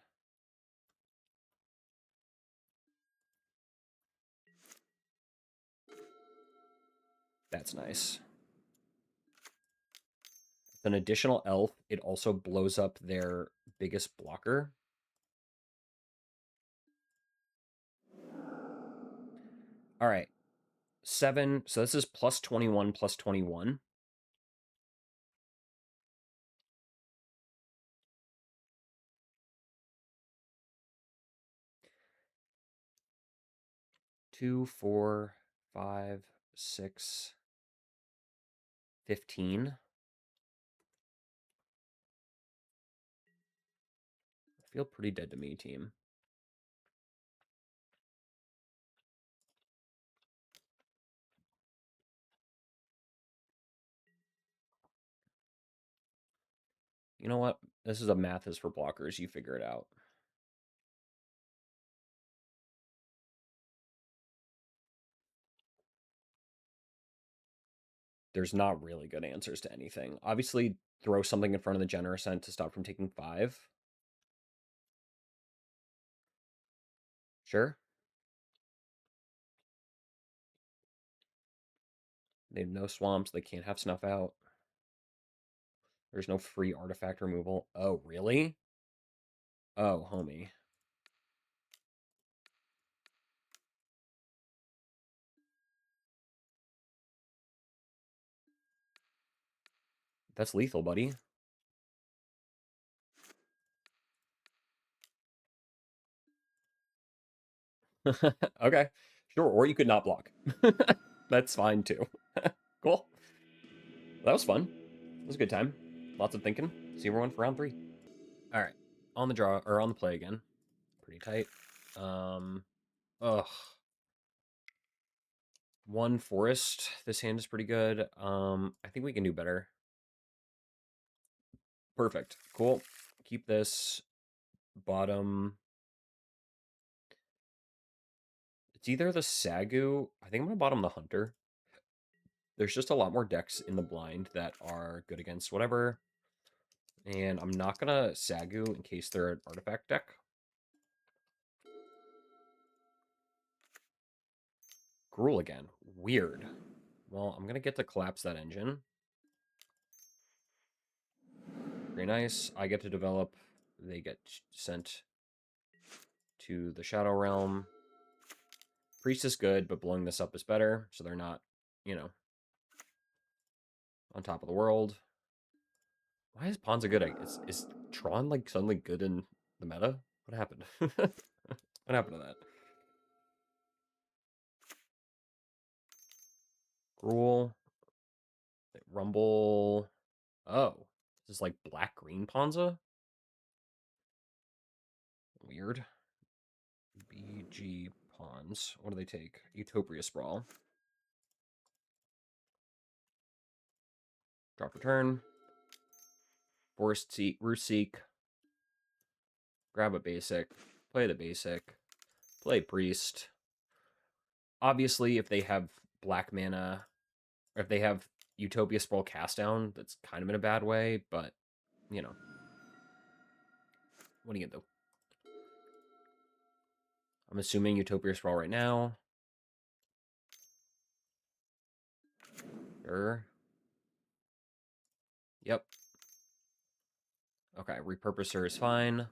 That's nice. With an additional elf, it also blows up their biggest blocker. All right. 7. So this is plus 21, plus 21. Two, 4, 5, 6, 15. I feel pretty dead to me, team. You know what? This is a math is for blockers. You figure it out. There's not really good answers to anything. Obviously, throw something in front of the Generosent to stop from taking 5. Sure. They have no swamps. They can't have snuff out. There's no free artifact removal. Oh, really? Oh, homie. That's lethal, buddy. Okay. Sure, or you could not block. That's fine, too. Cool. That was fun. It was a good time. Lots of thinking. See everyone for round 3. All right. On the draw, or on the play again. Pretty tight. Ugh. 1 forest. This hand is pretty good. I think we can do better. Perfect. Cool. Keep this. Bottom. It's either the Sagu. I think I'm going to bottom the Hunter. There's just a lot more decks in the blind that are good against whatever. And I'm not going to Sagu in case they're an artifact deck. Gruul again. Weird. Well, I'm going to get to collapse that engine. Very nice. I get to develop. They get sent to the Shadow Realm. Priest is good, but blowing this up is better. So they're not, you know, on top of the world. Why is Ponza good? Is Tron like suddenly good in the meta? What happened? What happened to that? Gruul. Rumble. Oh. This is like black-green Ponza? Weird. BG Pawns. What do they take? Utopia Sprawl. Drop return. Forest Seek. Roost Seek. Grab a basic. Play the basic. Play Priest. Obviously, if they have black mana, or if they have Utopia Sprawl cast down, that's kind of in a bad way, but, you know. What are you gonna do? I'm assuming Utopia Sprawl right now. Sure. Yep. Okay, Repurposer is fine.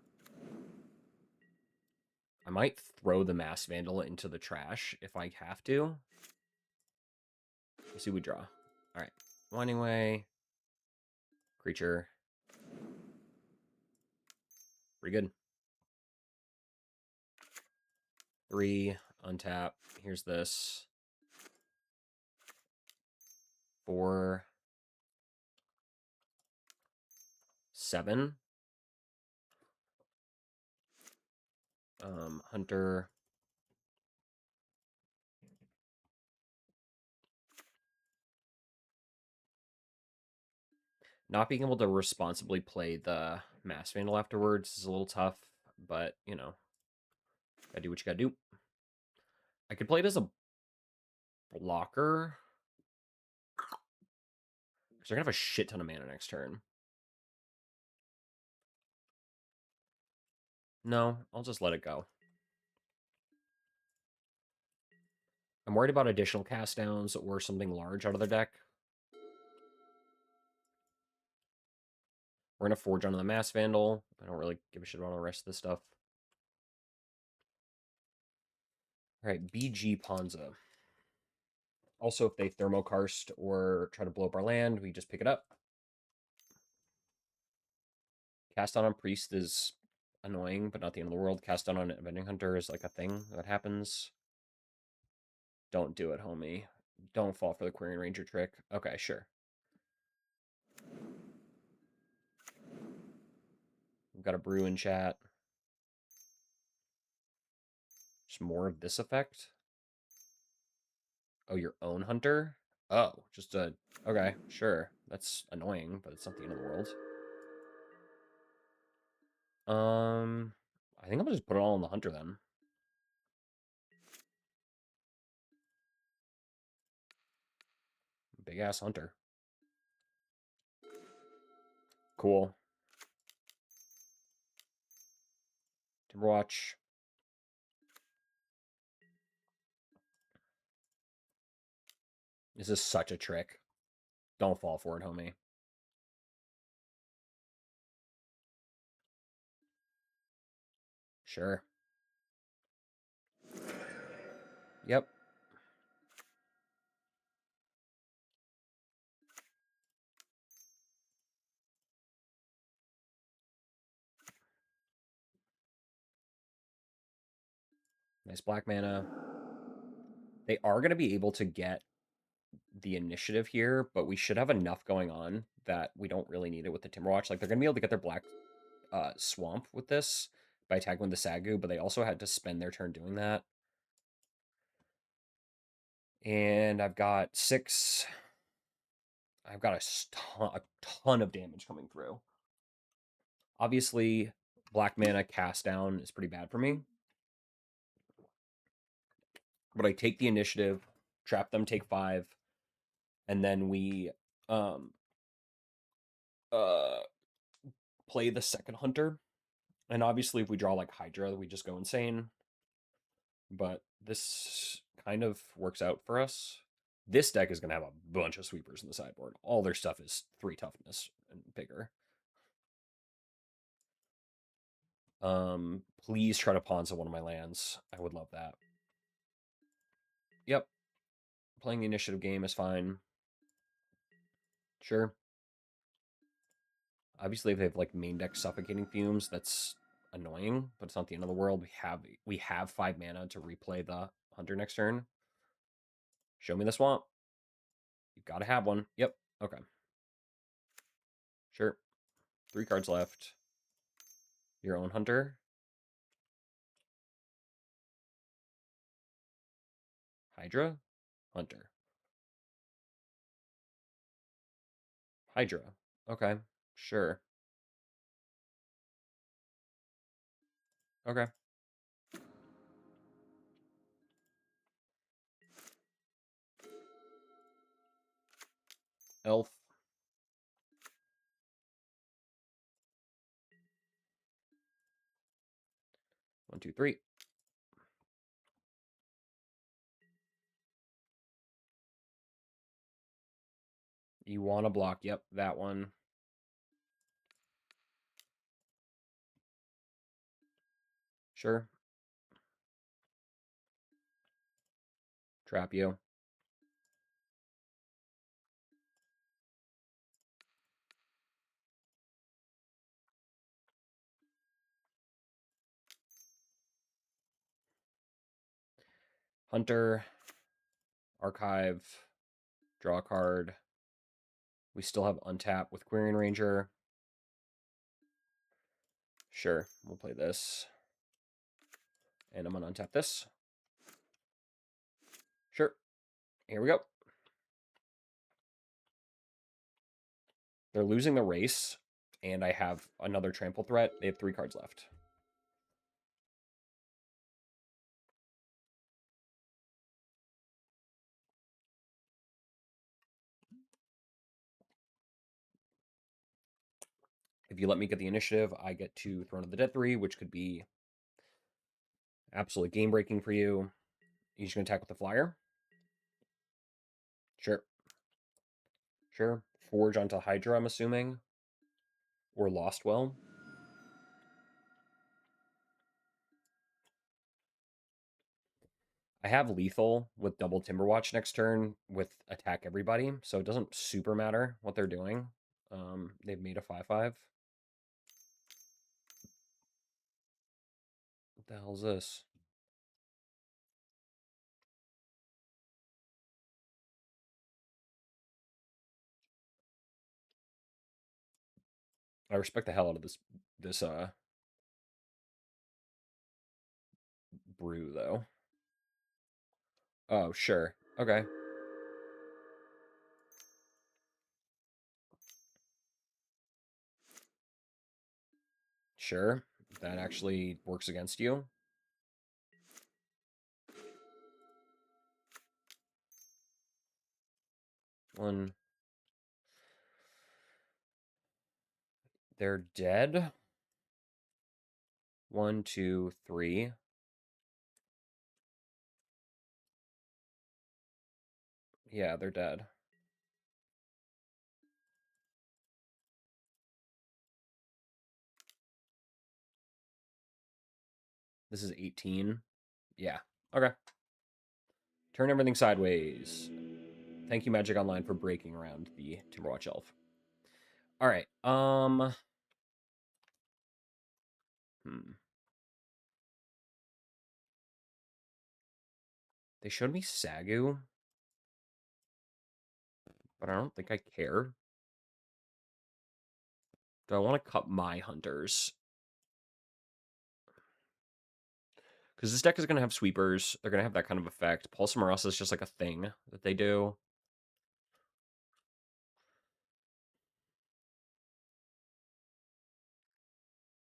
I might throw the Mass Vandal into the trash if I have to. Let's see what we draw. All right. Winding Way. Creature. Pretty good. 3. Untap. Here's this. 4. 7. Hunter. Not being able to responsibly play the Mass Vandal afterwards is a little tough, but, you know, gotta do what you gotta do. I could play it as a blocker. Because they're gonna have a shit ton of mana next turn. No, I'll just let it go. I'm worried about additional cast downs or something large out of their deck. We're going to Forge onto the Mass Vandal. I don't really give a shit about all the rest of this stuff. All right, BG Ponza. Also, if they Thermokarst or try to blow up our land, we just pick it up. Cast on Priest is annoying, but not the end of the world. Cast on Avenging Hunter is like a thing that happens. Don't do it, homie. Don't fall for the Quirion Ranger trick. Okay, sure. We've got a brew in chat. Just more of this effect. Oh, your own hunter? Oh, just a... Okay, sure. That's annoying, but it's not the end of the world. I think I'm gonna just put it all on the hunter then. Big ass hunter. Cool. Timberwatch. This is such a trick. Don't fall for it, homie. Sure. Yep. Nice black mana. They are going to be able to get the initiative here, but we should have enough going on that we don't really need it with the Timberwatch. Like, they're going to be able to get their black swamp with this by attacking with the Sagu, but they also had to spend their turn doing that. And I've got 6. I've got a ton of damage coming through. Obviously, black mana cast down is pretty bad for me. But I take the initiative, trap them, take 5, and then we play the second hunter. And obviously, if we draw like Hydra, we just go insane. But this kind of works out for us. This deck is going to have a bunch of sweepers in the sideboard. All their stuff is 3 toughness and bigger. Please try to Ponza one of my lands. I would love that. Yep. Playing the initiative game is fine. Sure. Obviously, if they have like main deck Suffocating Fumes, that's annoying, but it's not the end of the world. We have 5 mana to replay the Hunter next turn. Show me the swamp. You've got to have one. Yep. Okay. Sure. 3 cards left. Your own Hunter. Hydra. Hunter. Hydra. Okay. Sure. Okay. Elf. One, two, three. You want to block. Yep, that one. Sure. Trap you. Hunter. Archive. Draw a card. We still have untap with Quirion Ranger. Sure, we'll play this. And I'm going to untap this. Sure. Here we go. They're losing the race, and I have another trample threat. They have 3 cards left. If you let me get the initiative, I get to Throne of the Dead 3, which could be absolutely game-breaking for you. You're just going to attack with the flyer. Sure. Sure. Forge onto Hydra, I'm assuming. Or Lost Well. I have lethal with double Timberwatch next turn with attack everybody, so it doesn't super matter what they're doing. They've made a 5/5. What the hell is this? I respect the hell out of this brew though. Oh, sure. Okay. Sure. That actually works against you. One. They're dead. 1, 2, 3. Yeah, they're dead. This is 18. Yeah. Okay. Turn everything sideways. Thank you, Magic Online, for breaking around the Timberwatch Elf. All right. They showed me Sagu, but I don't think I care. Do I want to cut my hunters? Because this deck is going to have sweepers. They're going to have that kind of effect. Pulse Marasa is just like a thing that they do.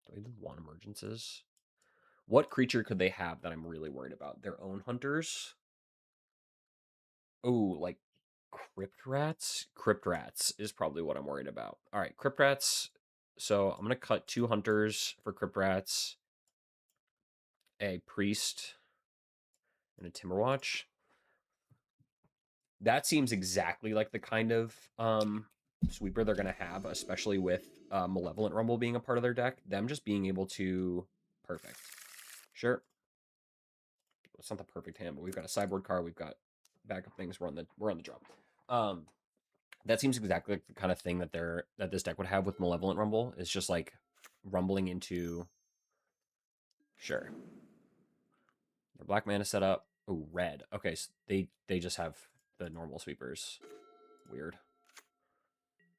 Do I even want emergences? What creature could they have that I'm really worried about? Their own hunters? Oh, like Crypt Rats? Crypt Rats is probably what I'm worried about. All right, Crypt Rats. So I'm going to cut 2 hunters for Crypt Rats, a priest, and a Timberwatch. That seems exactly like the kind of sweeper they're going to have, especially with Malevolent Rumble being a part of their deck. Them just being able to... Perfect. Sure. It's not the perfect hand, but we've got a sideboard card. We've got backup things. We're on the draw. That seems exactly like the kind of thing that this deck would have with Malevolent Rumble. It's just like rumbling into... Sure. Their black mana set up. Oh, red. Okay, so they just have the normal sweepers. Weird.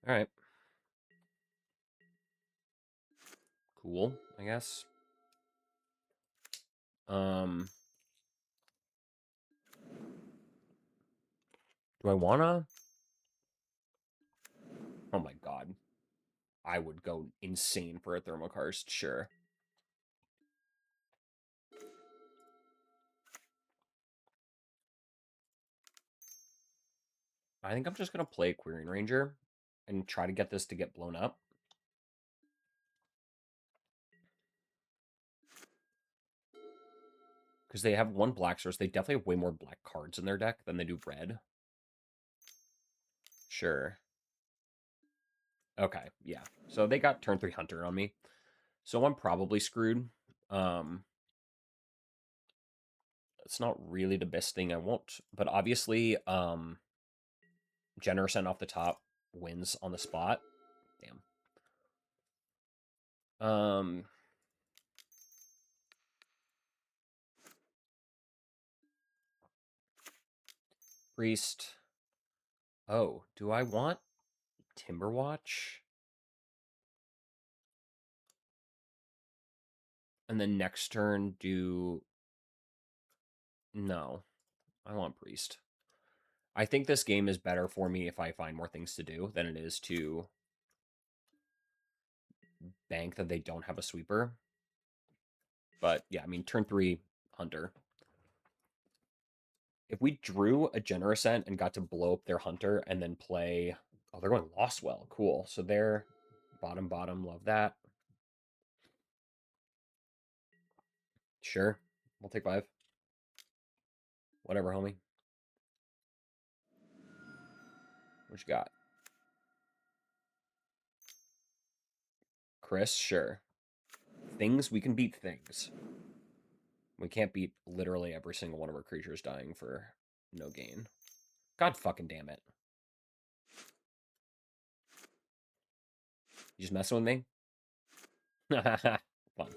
All right. Cool, I guess. Do I wanna? Oh my god. I would go insane for a Thermokarst, sure. I think I'm just gonna play Querying Ranger and try to get this to get blown up. Because they have 1 black source. They definitely have way more black cards in their deck than they do red. Sure. Okay, yeah. So they got turn 3 Hunter on me. So I'm probably screwed. It's not really the best thing I want. But obviously, Generation off the top wins on the spot. Damn. Priest. Oh, do I want Timberwatch? And then next turn do... No, I want Priest. I think this game is better for me if I find more things to do than it is to bank that they don't have a sweeper. But yeah, I mean, turn 3, Hunter. If we drew a Generascent and got to blow up their Hunter and then play... Oh, they're going Lostwell. Cool. So they're bottom, love that. Sure. We'll take 5. Whatever, homie. What you got? Chris, sure. Things, we can beat things. We can't beat literally every single one of our creatures dying for no gain. God fucking damn it. You just messing with me? Fun.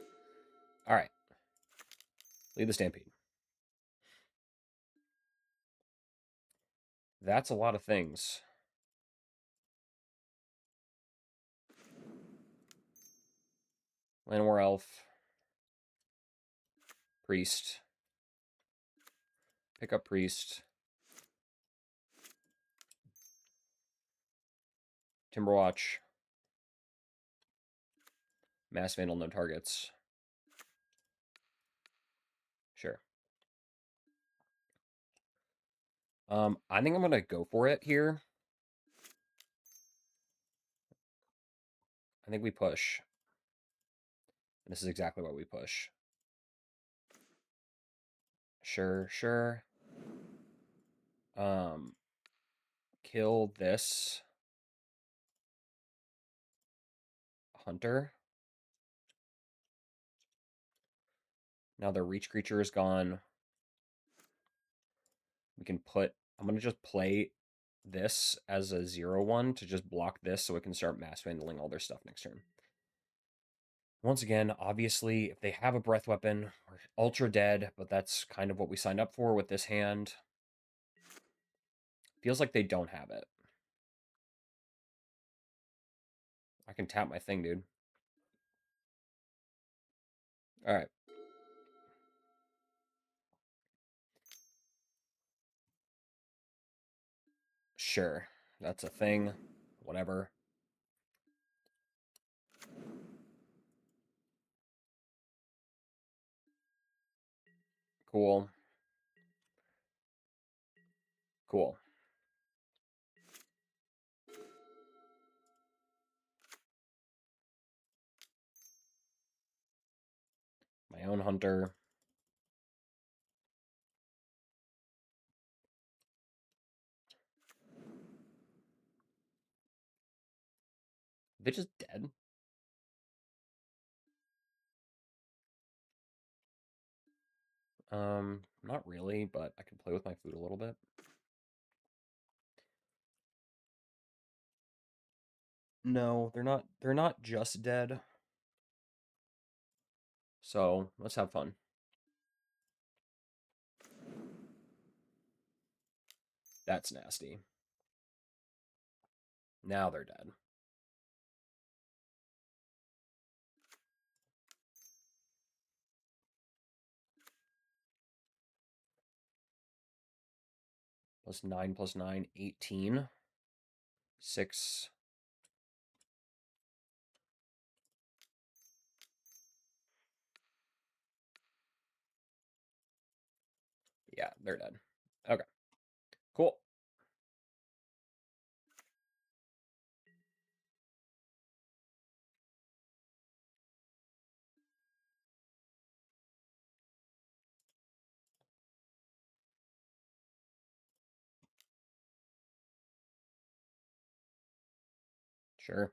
Alright. Lead the Stampede. That's a lot of things. Llanowar Elf. Priest. Pick up Priest. Timberwatch. Mass Vandal, no targets. Sure. I think I'm gonna go for it here. I think we push. And this is exactly what we push. Sure, sure. Kill this hunter. Now their reach creature is gone. We can put, I'm going to just play this as a 0/1 to just block this so it can start mass vandaling all their stuff next turn. Once again, obviously, if they have a breath weapon, we're ultra dead, but that's kind of what we signed up for with this hand. Feels like they don't have it. I can tap my thing, dude. All right. Sure. That's a thing. Whatever. Cool. Cool. My own hunter. They're just dead. Not really, but I can play with my food a little bit. No, they're not just dead. So, let's have fun. That's nasty. Now they're dead. +9 +9, 18. 6. Yeah, they're dead. Okay. Cool. Sure.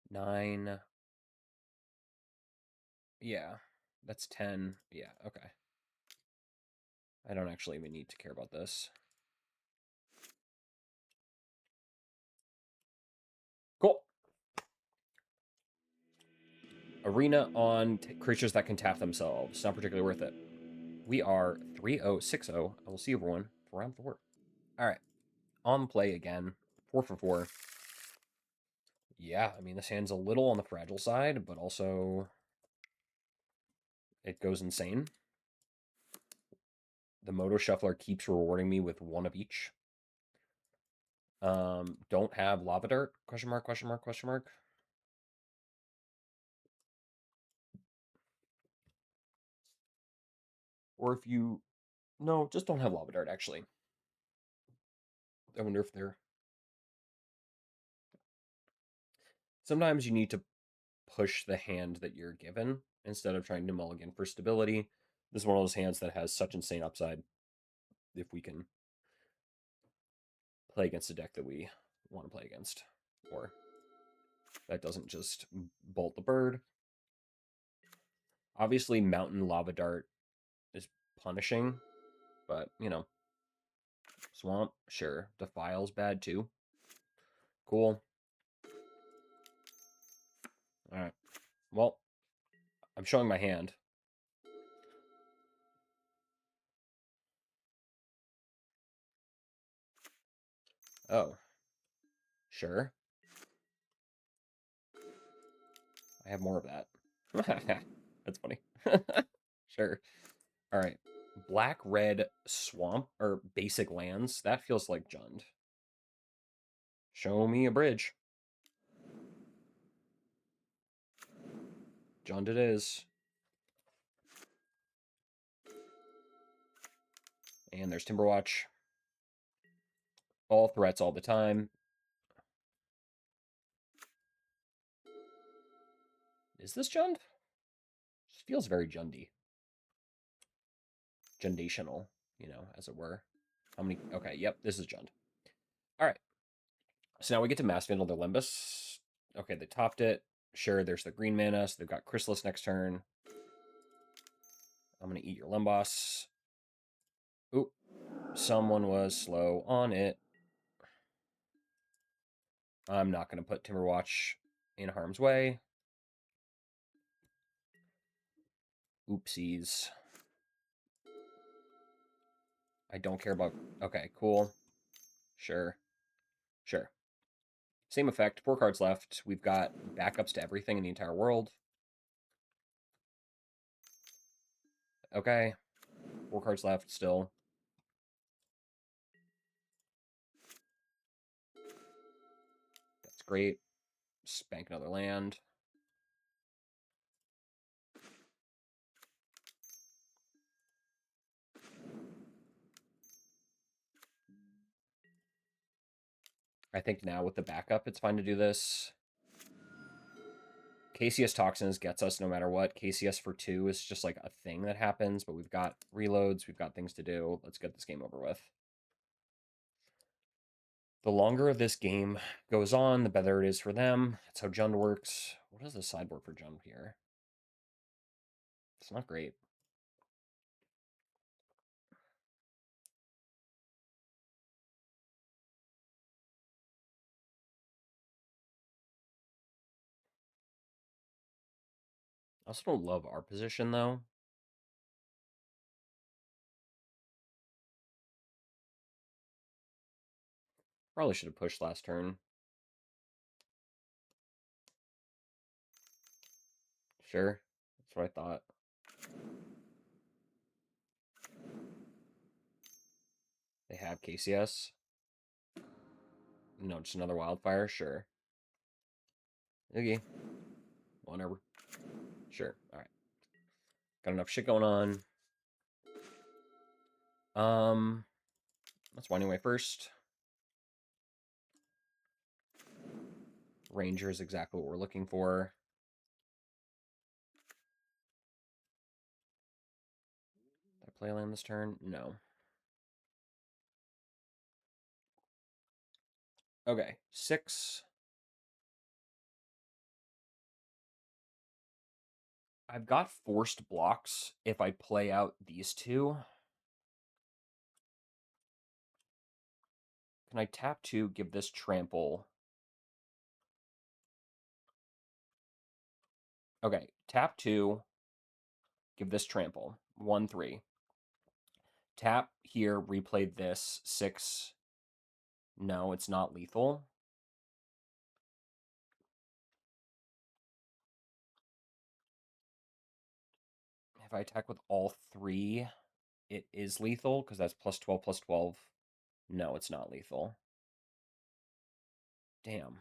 Nine. Yeah. That's 10. Yeah, okay. I don't actually even need to care about this. Cool. Arena on creatures that can tap themselves. Not particularly worth it. We are 3-0-6-0. I will see everyone for round 4. All right. On play again. 4 for 4. Yeah, I mean, this hand's a little on the fragile side, but also it goes insane. The Moto Shuffler keeps rewarding me with 1 of each. Don't have Lava Dart? Question mark, question mark, question mark. Or if you... No, just don't have Lava Dart, actually. I wonder if they're... Sometimes you need to push the hand that you're given instead of trying to mulligan for stability. This is one of those hands that has such insane upside if we can play against a deck that we want to play against, or that doesn't just bolt the bird. Obviously, Mountain Lava Dart is punishing, but, you know, Swamp, sure. Defile's bad, too. Cool. Alright. Well, I'm showing my hand. Oh. Sure. I have more of that. That's funny. Sure. Alright. Black, red, swamp, or basic lands. That feels like Jund. Show me a bridge. Jund it is. And there's Timberwatch. All threats all the time. Is this Jund? This feels very Jundy. Jundational, you know, as it were. How many? Okay, yep, this is Jund. All right. So now we get to Mass Vandal the Limbus. Okay, they topped it. Sure, there's the green mana, so they've got Chrysalis next turn. I'm going to eat your Limboss. Oop. Someone was slow on it. I'm not going to put Timberwatch in harm's way. Oopsies. I don't care about... Okay, cool. Sure. Sure. Same effect. 4 cards left. We've got backups to everything in the entire world. Okay. 4 cards left still. That's great. Spank another land. I think now with the backup, it's fine to do this. KCS Toxins gets us no matter what. KCS for 2 is just like a thing that happens, but we've got reloads, we've got things to do. Let's get this game over with. The longer this game goes on, the better it is for them. That's how Jund works. What is the sideboard for Jund here? It's not great. I also don't love our position, though. Probably should have pushed last turn. Sure. That's what I thought. They have KCS. No, just another Wildfire? Sure. Okay. Whatever. Sure. All right. Got enough shit going on. Let's Winding Way first. Ranger is exactly what we're looking for. Did I play land this turn? No. Okay, 6. I've got forced blocks if I play out these two. Can I tap 2, give this trample? Okay, tap 2, give this trample. 1/3. Tap here, replay this. 6. No, it's not lethal. If I attack with all 3, it is lethal because that's +12, +12. No, it's not lethal. Damn.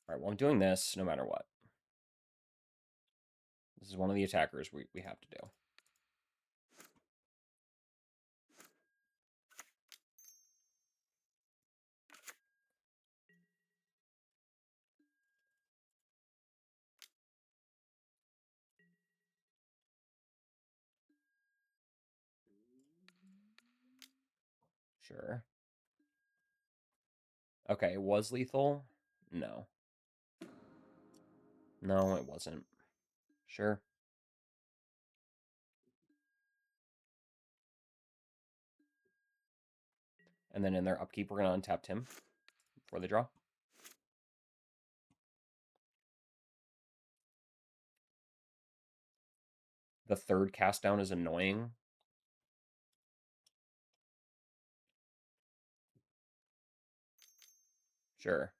All right, well, I'm doing this no matter what. This is one of the attackers we have to do. Sure. Okay, it was lethal? No. No, it wasn't. Sure. And then in their upkeep, we're going to untap Tim before they draw. The third cast down is annoying. Sure.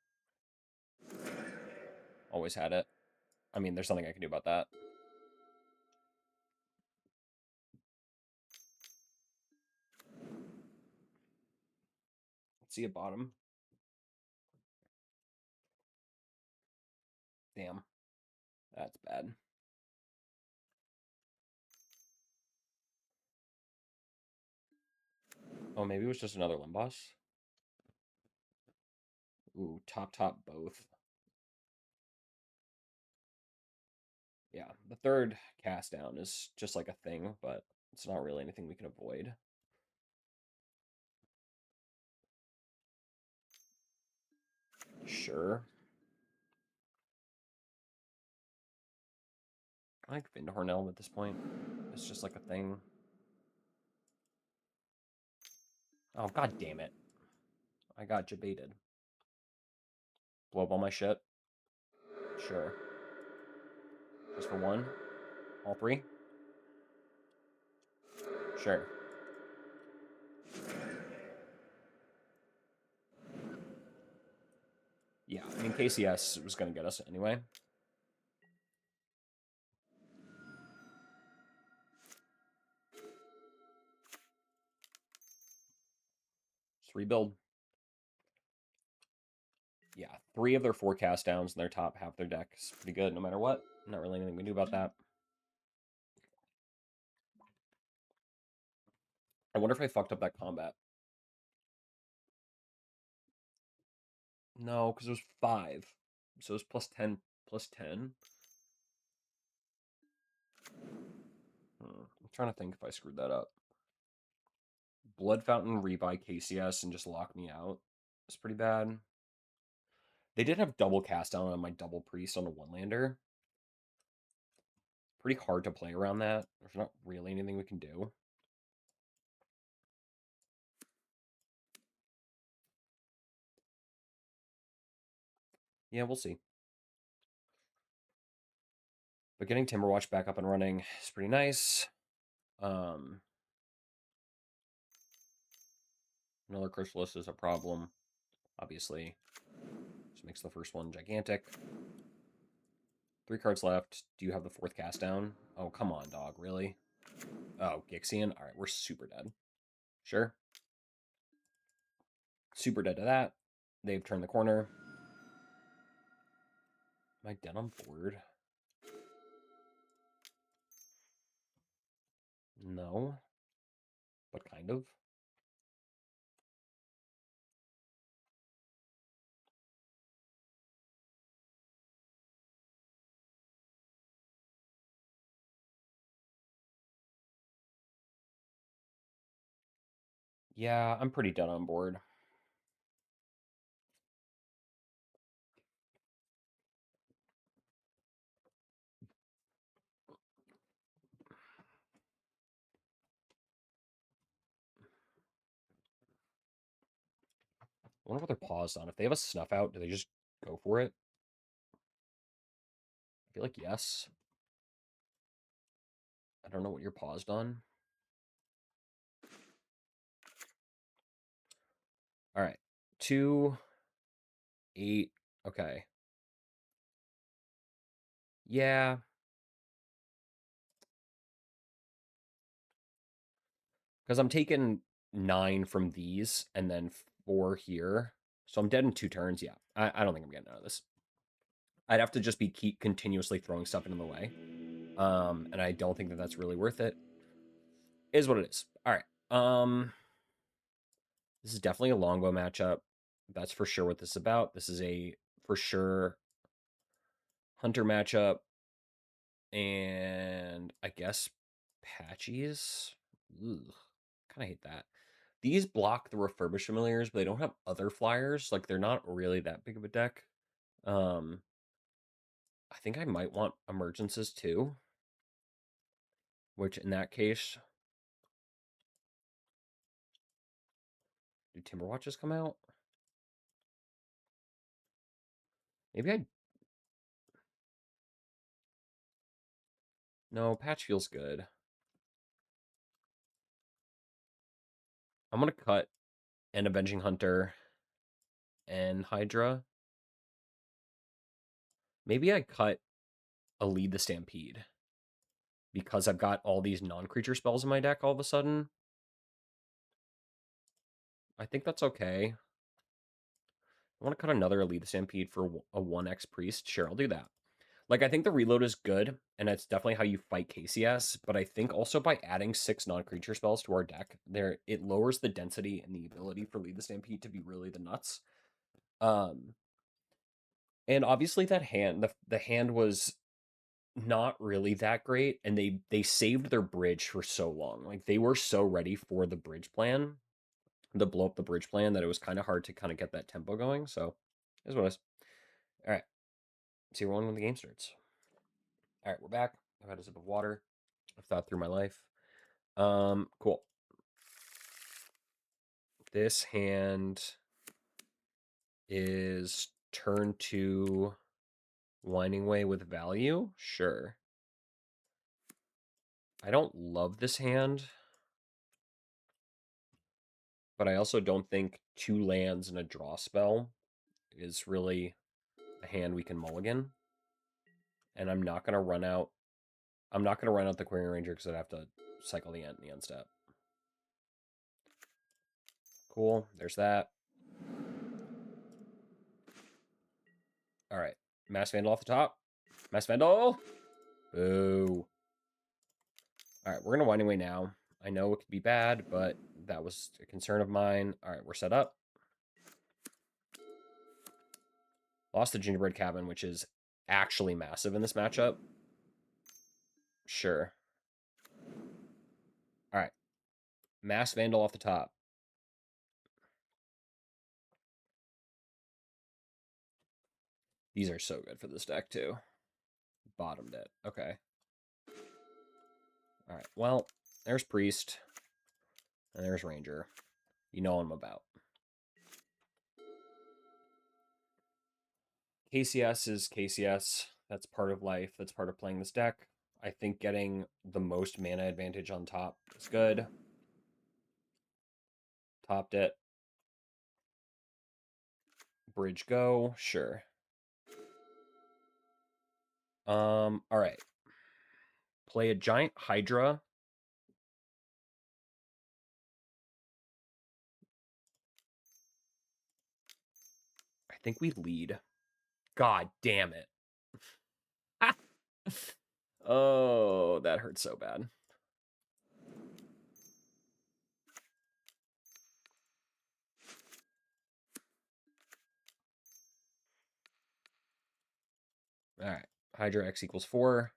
Always had it. I mean, there's something I can do about that. Let's see a bottom. Damn. That's bad. Oh, maybe it was just another Limboss. Ooh, top both. Yeah, the third cast down is just like a thing, but it's not really anything we can avoid. Sure. I like Vindhorn Elm at this point. It's just like a thing. Oh, god damn it. I got jebaited. Blow up all my shit. Sure. Just for one. All three. Sure. Yeah, I mean, KCS was going to get us anyway. Just rebuild. Yeah, 3 of their 4 cast downs in their top half of their deck is pretty good no matter what. Not really anything we can do about that. I wonder if I fucked up that combat. No, because it was 5. So it was plus 10, plus 10. I'm trying to think if I screwed that up. Blood Fountain, rebuy KCS, and just lock me out. It's pretty bad. They did have double cast down on my double priest on a one-lander. Pretty hard to play around that. There's not really anything we can do. Yeah, we'll see. But getting Timberwatch back up and running is pretty nice. Another Chrysalis is a problem, obviously. Just makes the first one gigantic. 3 cards left. Do you have the 4th cast down? Oh, come on, dog. Really? Oh, Gixian? Alright, we're super dead. Sure. Super dead to that. They've turned the corner. Am I dead on board? No. But kind of. Yeah, I'm pretty dead on board. I wonder what they're paused on. If they have a snuff out, do they just go for it? I feel like yes. I don't know what you're paused on. All right. 2, 8. Okay. Yeah. Because I'm taking 9 from these and then 4 here. So I'm dead in 2 turns. Yeah. I don't think I'm getting out of this. I'd have to just be keep continuously throwing stuff into the way. And I don't think that that's really worth it. Is what it is. All right. This is definitely a longbow matchup. That's for sure what this is about. This is a for sure hunter matchup. And I guess patchies. Kind of hate that. These block the refurbished familiars, but they don't have other flyers. Like, they're not really that big of a deck. I think I might want emergences too. Which, in that case... Do Timber Watches come out? Maybe I... No, Patch feels good. I'm going to cut an Avenging Hunter and Hydra. Maybe I cut a Lead the Stampede. Because I've got all these non-creature spells in my deck all of a sudden. I think that's okay. I want to cut another Lead the Stampede for a 1x Priest. Sure, I'll do that. Like, I think the reload is good, and that's definitely how you fight KCS, but I think also by adding 6 non-creature spells to our deck, it lowers the density and the ability for Lead the Stampede to be really the nuts. And obviously that hand, the hand was not really that great, and they saved their bridge for so long. Like, they were so ready for the bridge plan, the blow up the bridge plan, that it was kind of hard to kind of get that tempo going, so that's what it is. All right, see everyone when the game starts. All right, we're back. I've had a sip of water. I've thought through my life. Cool. This hand is turn 2 Winding Way with value? Sure. I don't love this hand, but I also don't think 2 lands and a draw spell is really a hand we can mulligan. And I'm not going to run out... I'm not going to run out the Querying Ranger because I'd have to cycle the end in the end step. Cool, there's that. All right, Mass Vandal off the top. Mass Vandal! Boo. All right, we're going to Winding Way now. I know it could be bad, but that was a concern of mine. All right, we're set up. Lost the Gingerbread Cabin, which is actually massive in this matchup. Sure. All right. Mass Vandal off the top. These are so good for this deck, too. Bottomed it. Okay. All right. Well, there's Priest. And there's Ranger. You know what I'm about. KCS is KCS. That's part of life. That's part of playing this deck. I think getting the most mana advantage on top is good. Topped it. Bridge go. Sure. All right. Play a giant Hydra. I think we lead. God damn it. Oh, that hurts so bad. All right. Hydra X equals 4.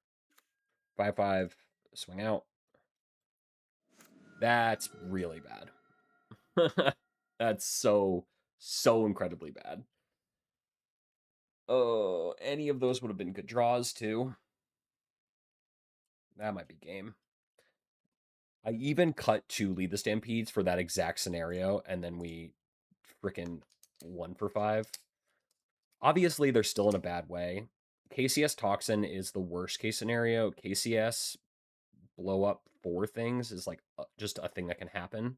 5/5. Swing out. That's really bad. That's so incredibly bad. Oh, any of those would have been good draws, too. That might be game. I even cut 2 Lead the Stampedes for that exact scenario, and then we frickin' 1 for 5. Obviously, they're still in a bad way. KCS Toxin is the worst case scenario. KCS blow up 4 things is like just a thing that can happen.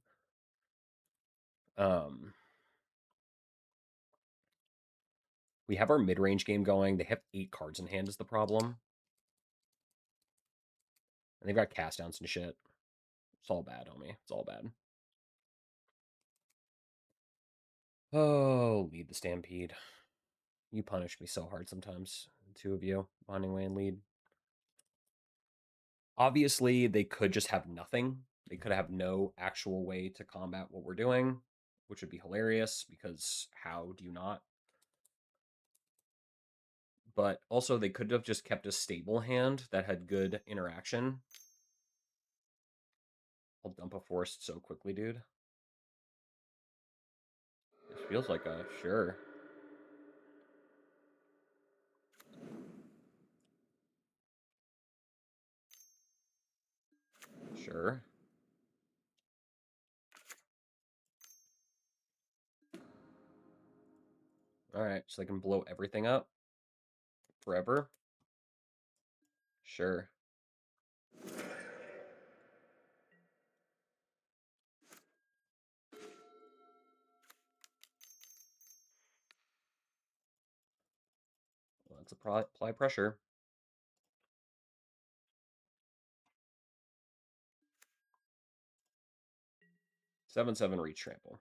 We have our mid-range game going. They have 8 cards in hand is the problem. And they've got cast downs and shit. It's all bad, homie. It's all bad. Oh, Lead the Stampede. You punish me so hard sometimes. The 2 of you, Bonding Way and Lead. Obviously, they could just have nothing. They could have no actual way to combat what we're doing, which would be hilarious, because how do you not? But also, they could have just kept a stable hand that had good interaction. I'll dump a forest so quickly, dude. Feels like a sure. Sure. Alright, so they can blow everything up forever. Sure. Well, let's apply pressure. 7/7 reach trample.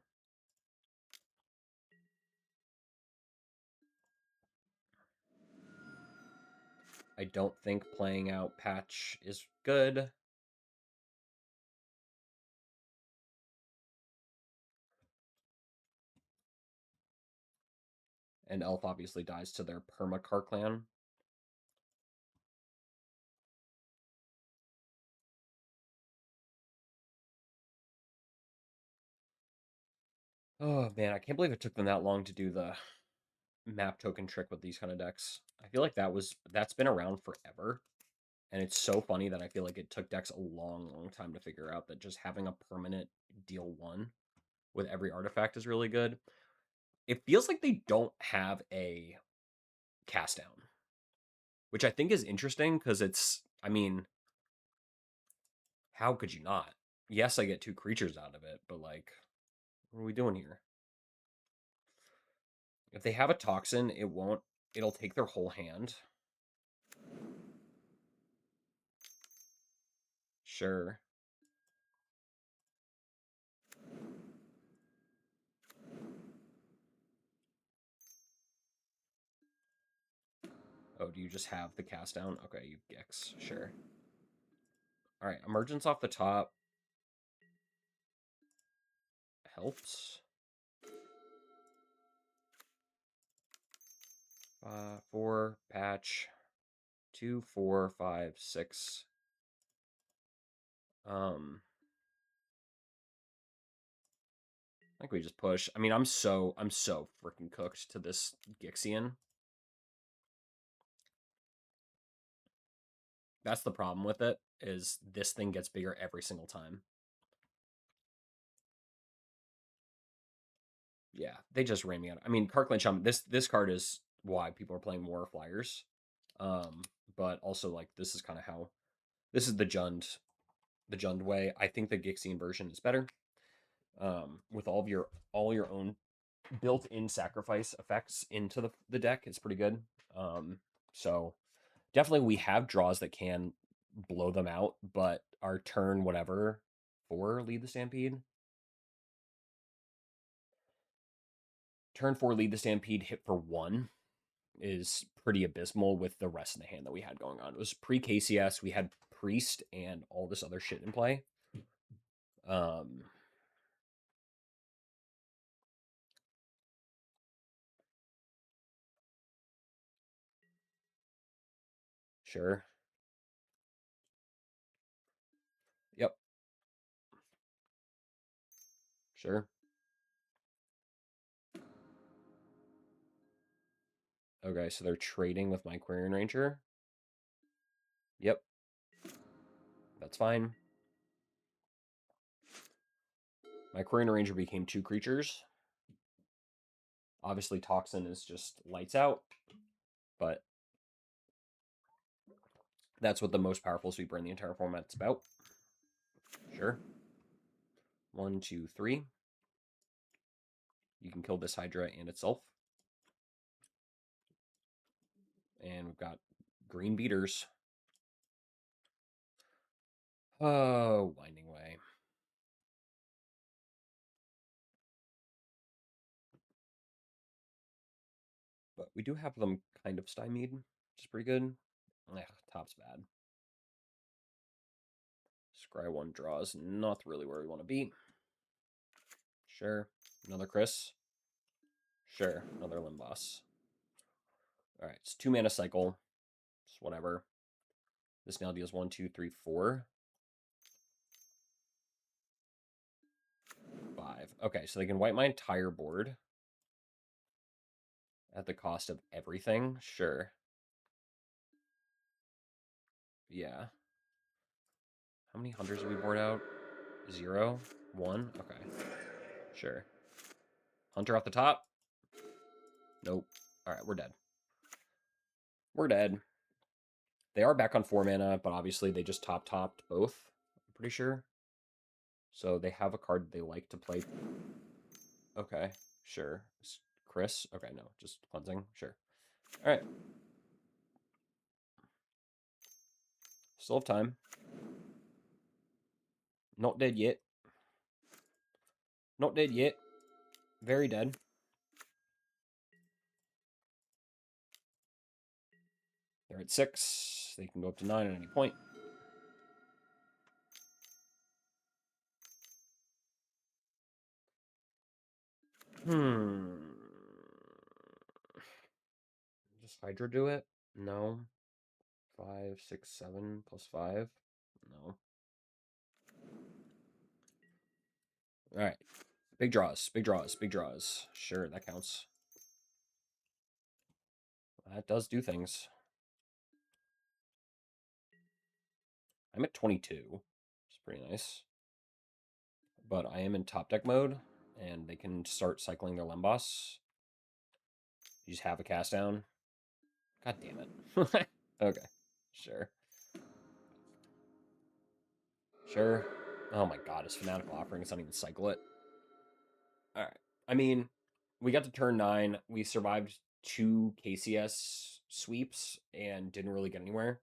I don't think playing out patch is good. And Elf obviously dies to their perma Clan. Oh man, I can't believe it took them that long to do the map token trick with these kind of decks. I feel like that's been around forever. And it's so funny that I feel like it took decks a long time to figure out that just having a permanent deal 1 with every artifact is really good. It feels like they don't have a cast down, which I think is interesting because I mean, how could you not? Yes, I get 2 creatures out of it, but like, what are we doing here? If they have a toxin, it'll take their whole hand. Sure. Oh, do you just have the cast down? Okay, you Gix. Sure. All right, emergence off the top helps. 4 patch 2, 4, 5, 6. I think we just push. I mean, I'm so freaking cooked to this Gixian. That's the problem with it, is this thing gets bigger every single time. Yeah, they just ran me out. I mean, Karkland Shaman, this card is why people are playing more flyers. But also like this is kind of how this is the Jund way. I think the Gixian version is better. With all your own built-in sacrifice effects into the deck, it's pretty good. So definitely we have draws that can blow them out, but our turn whatever 4 lead the Stampede. Turn 4 lead the Stampede hit for 1 is pretty abysmal with the rest of the hand that we had going on. It was pre-KCS, we had Priest and all this other shit in play. Sure. Yep. Sure. Okay, so they're trading with my Quarian Ranger. Yep. That's fine. My Quarian Ranger became 2 creatures. Obviously, Toxin is just lights out, but that's what the most powerful sweeper in the entire format's about. Sure. 1, 2, 3. You can kill this Hydra and itself. And we've got green beaters. Oh, Winding Way. But we do have them kind of stymied, which is pretty good. Top's bad. Scry 1 draws, not really where we want to be. Sure. Another Chris. Sure. Another Limboss. Alright, it's 2 mana cycle. Just whatever. This now deals 1, 2, 3, 4. 5. Okay, so they can wipe my entire board. At the cost of everything? Sure. Yeah. How many hunters have we board out? 0? 1? Okay. Sure. Hunter off the top? Nope. Alright, we're dead. We're dead. They are back on 4 mana, but obviously they just topped both, I'm pretty sure. So they have a card they like to play. Okay, sure. Chris? Okay, no, just cleansing. Sure. Alright. Still have time. Not dead yet. Not dead yet. Very dead. They're at 6. They can go up to 9 at any point. Just Hydra do it? No. 5, 6, 7 plus 5? No. Alright. Big draws, big draws, big draws. Sure, that counts. That does do things. I'm at 22. It's pretty nice. But I am in top deck mode, and they can start cycling their Lembas. You just have a cast down. God damn it. Okay. Sure. Sure. Oh my god, his Fanatical Offering is not even cycle it. Alright. I mean, we got to turn 9. We survived 2 KCS sweeps and didn't really get anywhere.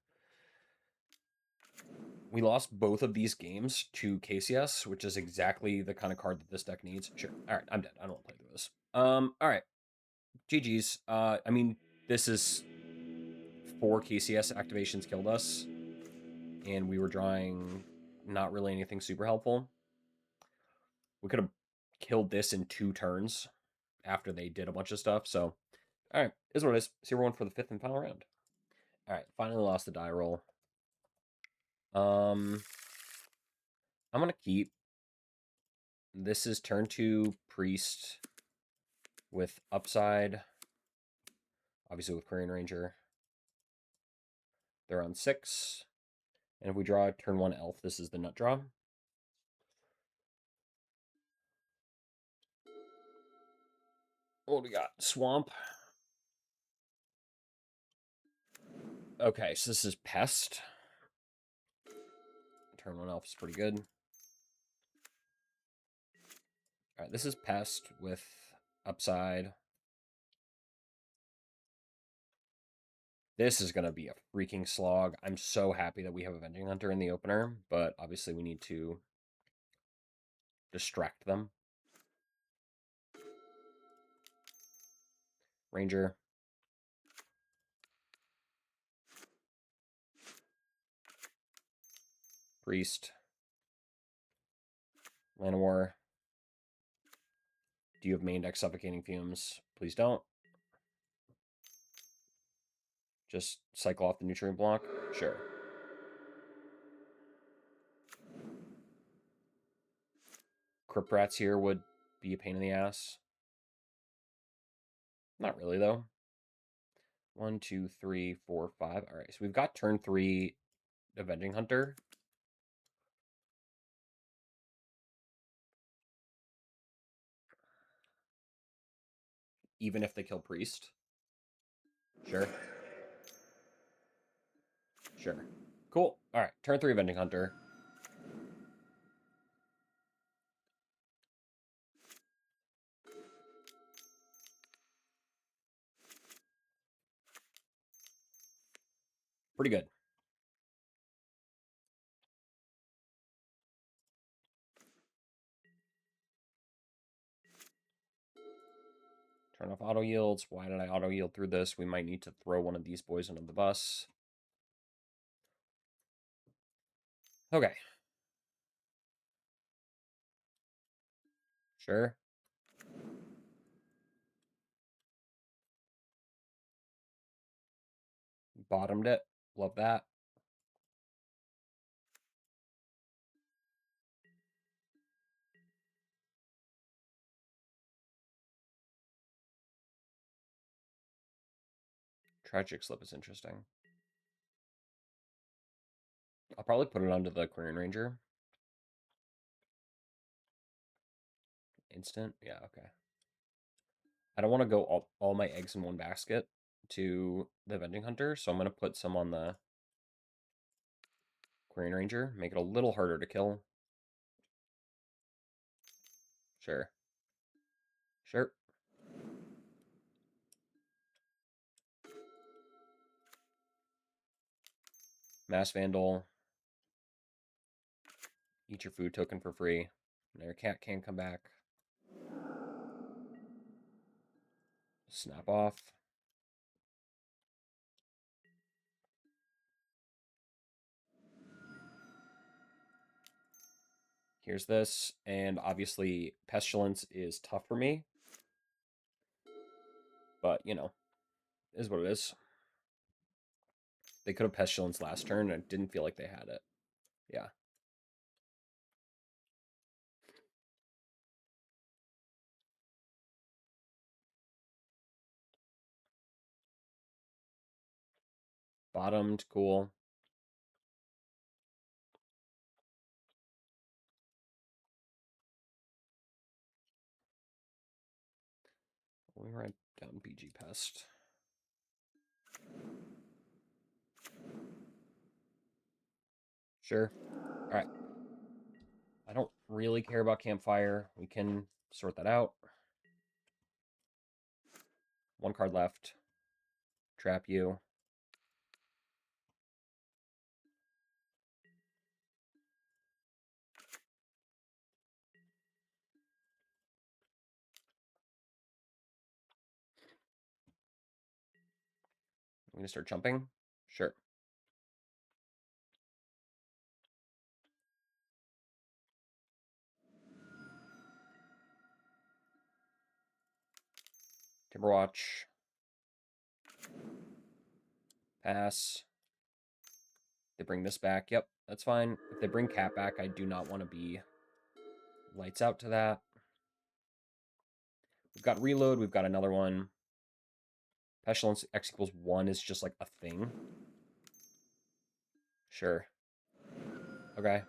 We lost both of these games to KCS, which is exactly the kind of card that this deck needs. Sure. Alright, I'm dead. I don't want to play through this. Alright. GG's. I mean, this is 4 KCS activations killed us, and we were drawing not really anything super helpful. We could have killed this in 2 turns after they did a bunch of stuff, so alright, is what it is. See everyone for the 5th and final round. Alright, finally lost the die roll. I'm gonna keep. This is turn 2 Priest with upside, obviously with Quarian Ranger. They're on 6. And if we draw a turn 1 Elf, this is the nut draw. What do we got? Swamp. Okay, so this is Pest. Turn 1 Elf is pretty good. Alright, this is Pest with upside. This is going to be a freaking slog. I'm so happy that we have Avenging Hunter in the opener, but obviously we need to distract them. Ranger. Priest. Llanowar. Do you have main deck Suffocating Fumes? Please don't. Just cycle off the nutrient block? Sure. Crypt Rats here would be a pain in the ass. Not really, though. 1, 2, 3, 4, 5. All right, so we've got turn 3 Avenging Hunter. Even if they kill Priest. Sure. Sure. Cool. All right, turn 3 Avenging Hunter. Pretty good. Turn off auto yields. Why did I auto yield through this? We might need to throw one of these boys under the bus. Okay. Sure. Bottomed it. Love that. Tragic Slip is interesting. I'll probably put it onto the Quarian Ranger. Instant? Yeah, okay. I don't want to go all my eggs in one basket to the Avenging Hunter, so I'm going to put some on the Quarian Ranger, make it a little harder to kill. Sure. Sure. Mass Vandal. Eat your food token for free. Now your cat can come back. Snap off. Here's this, and obviously Pestilence is tough for me. But, you know, is what it is. They could have Pestilence last turn, and it didn't feel like they had it. Yeah. Bottomed, cool. We write down BG Pest. Sure. All right. I don't really care about Campfire. We can sort that out. One card left. Trap you. I'm going to start jumping. Sure. Timberwatch. Pass. They bring this back. Yep, that's fine. If they bring Cat back, I do not want to be lights out to that. We've got Reload. We've got another one. Pestilence X equals 1 is just like a thing. Sure. Okay.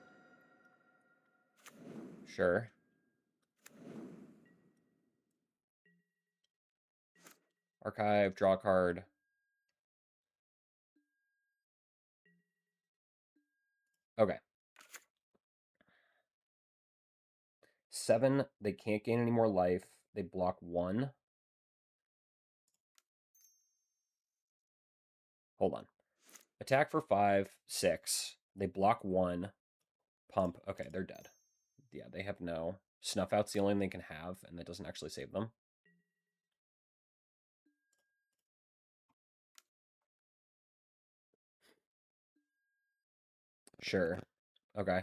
Sure. Archive, draw a card. Okay. 7, they can't gain any more life. They block 1. Hold on. Attack for 5, 6. They block 1. Pump. Okay, they're dead. Yeah, they have no. Snuff out's the only thing they can have, and that doesn't actually save them. Sure. Okay.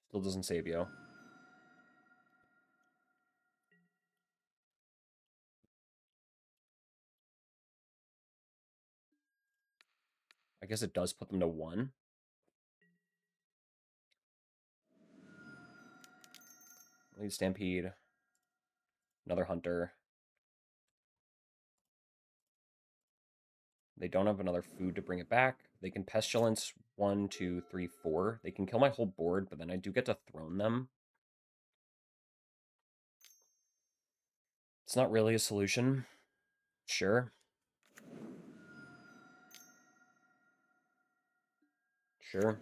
Still doesn't save you. I guess it does put them to 1. Lead Stampede. Another Hunter. They don't have another food to bring it back. They can Pestilence 1, 2, 3, 4. They can kill my whole board, but then I do get to throne them. It's not really a solution. Sure. Sure.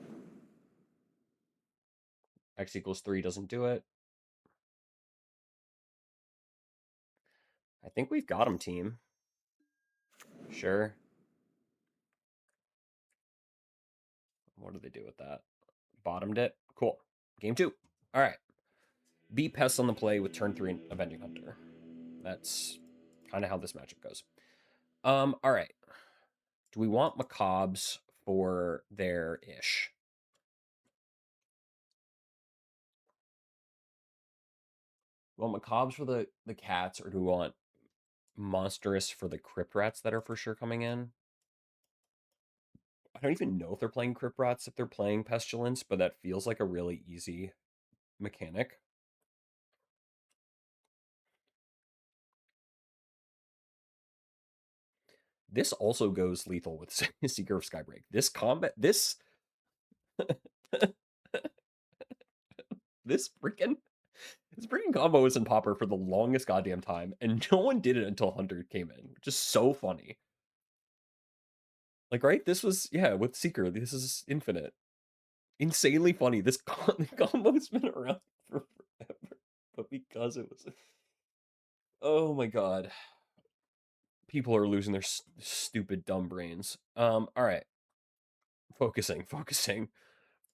X equals 3 doesn't do it. I think we've got him, team. Sure. What do they do with that? Bottomed it. Cool. Game 2. All right. Beat Pest on the play with turn 3 Avenging Hunter. That's kind of how this matchup goes. All right. Do we want Macabres for their ish? Do we want Macabres for the cats, or do we want Monstrous for the Crypt Rats that are for sure coming in? I don't even know if they're playing Crypt Rats, if they're playing Pestilence, but that feels like a really easy mechanic. This also goes lethal with Seeker of Skybreak. This combat, this this freaking combo was in Popper for the longest goddamn time, and no one did it until Hunter came in, which is so funny. Like, right? This was, yeah, with Seeker, this is infinite. Insanely funny. This combo's been around for forever, but because it was, oh my god, people are losing their stupid dumb brains. All right, focusing.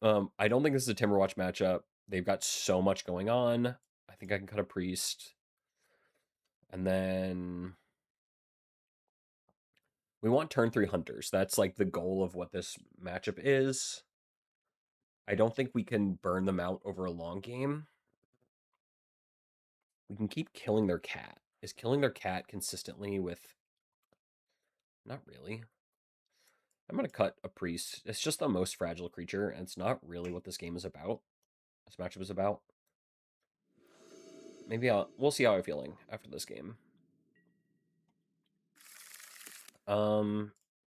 I don't think this is a Timberwatch matchup. They've got so much going on. I think I can cut a priest, and then we want turn 3 hunters. That's like the goal of what this matchup is. I don't think we can burn them out over a long game. We can keep killing their cat. Is killing their cat consistently with... Not really. I'm going to cut a priest. It's just the most fragile creature, and it's not really what this game is about. This matchup is about. Maybe we'll see how I'm feeling after this game.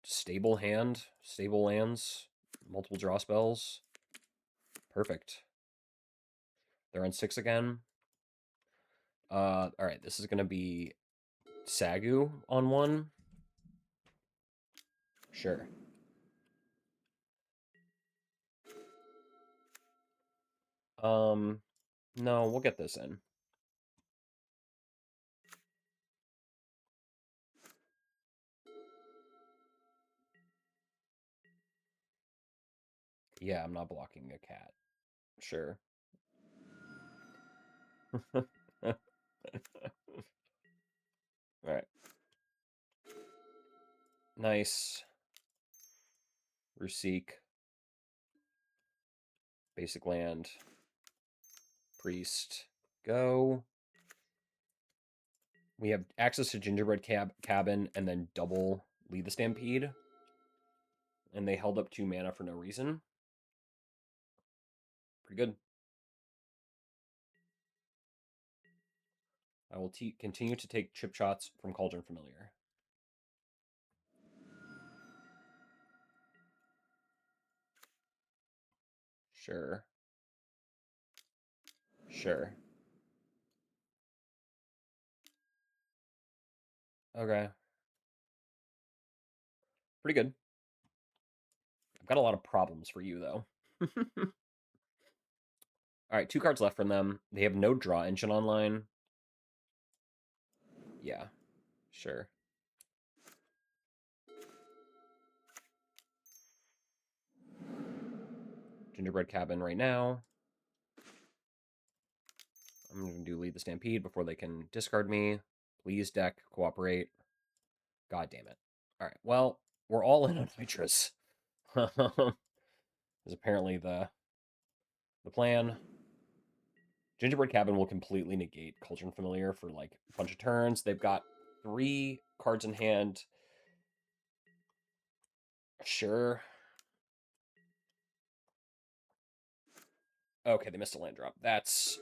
Stable hand, stable lands, multiple draw spells. Perfect. They're on 6 again. All right, this is going to be Sagu on 1. Sure. No, we'll get this in. Yeah, I'm not blocking a cat. Sure. All right. Nice. Rusik. Basic land. Priest. Go. We have access to Gingerbread Cabin and then double Lead the Stampede. And they held up 2 mana for no reason. Pretty good. I will continue to take chip shots from Cauldron Familiar. Sure. Sure. Okay. Pretty good. I've got a lot of problems for you, though. All right, 2 cards left from them. They have no draw engine online. Yeah, sure. Gingerbread Cabin right now. I'm going to do Lead the Stampede before they can discard me. Please, deck, cooperate. God damn it. All right, well, we're all in on Hydras. Is apparently the plan. Gingerbread Cabin will completely negate Cauldron Familiar for like a bunch of turns. They've got 3 cards in hand. Sure. Okay, they missed a land drop. That's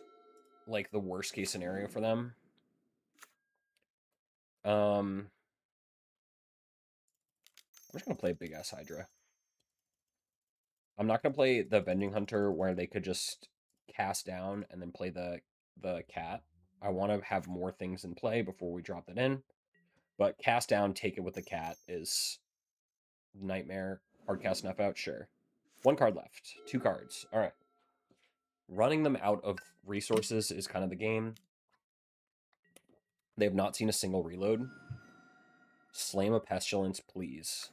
like the worst case scenario for them. I'm just gonna play a big ass Hydra. I'm not gonna play the Vending Hunter where they could just cast down and then play the cat. I want to have more things in play before we drop that in. But cast down, take it with the cat is nightmare. Hard cast enough out, sure. 1 card left. 2 cards. All right. Running them out of resources is kind of the game. They have not seen a single reload. Slam a Pestilence, please.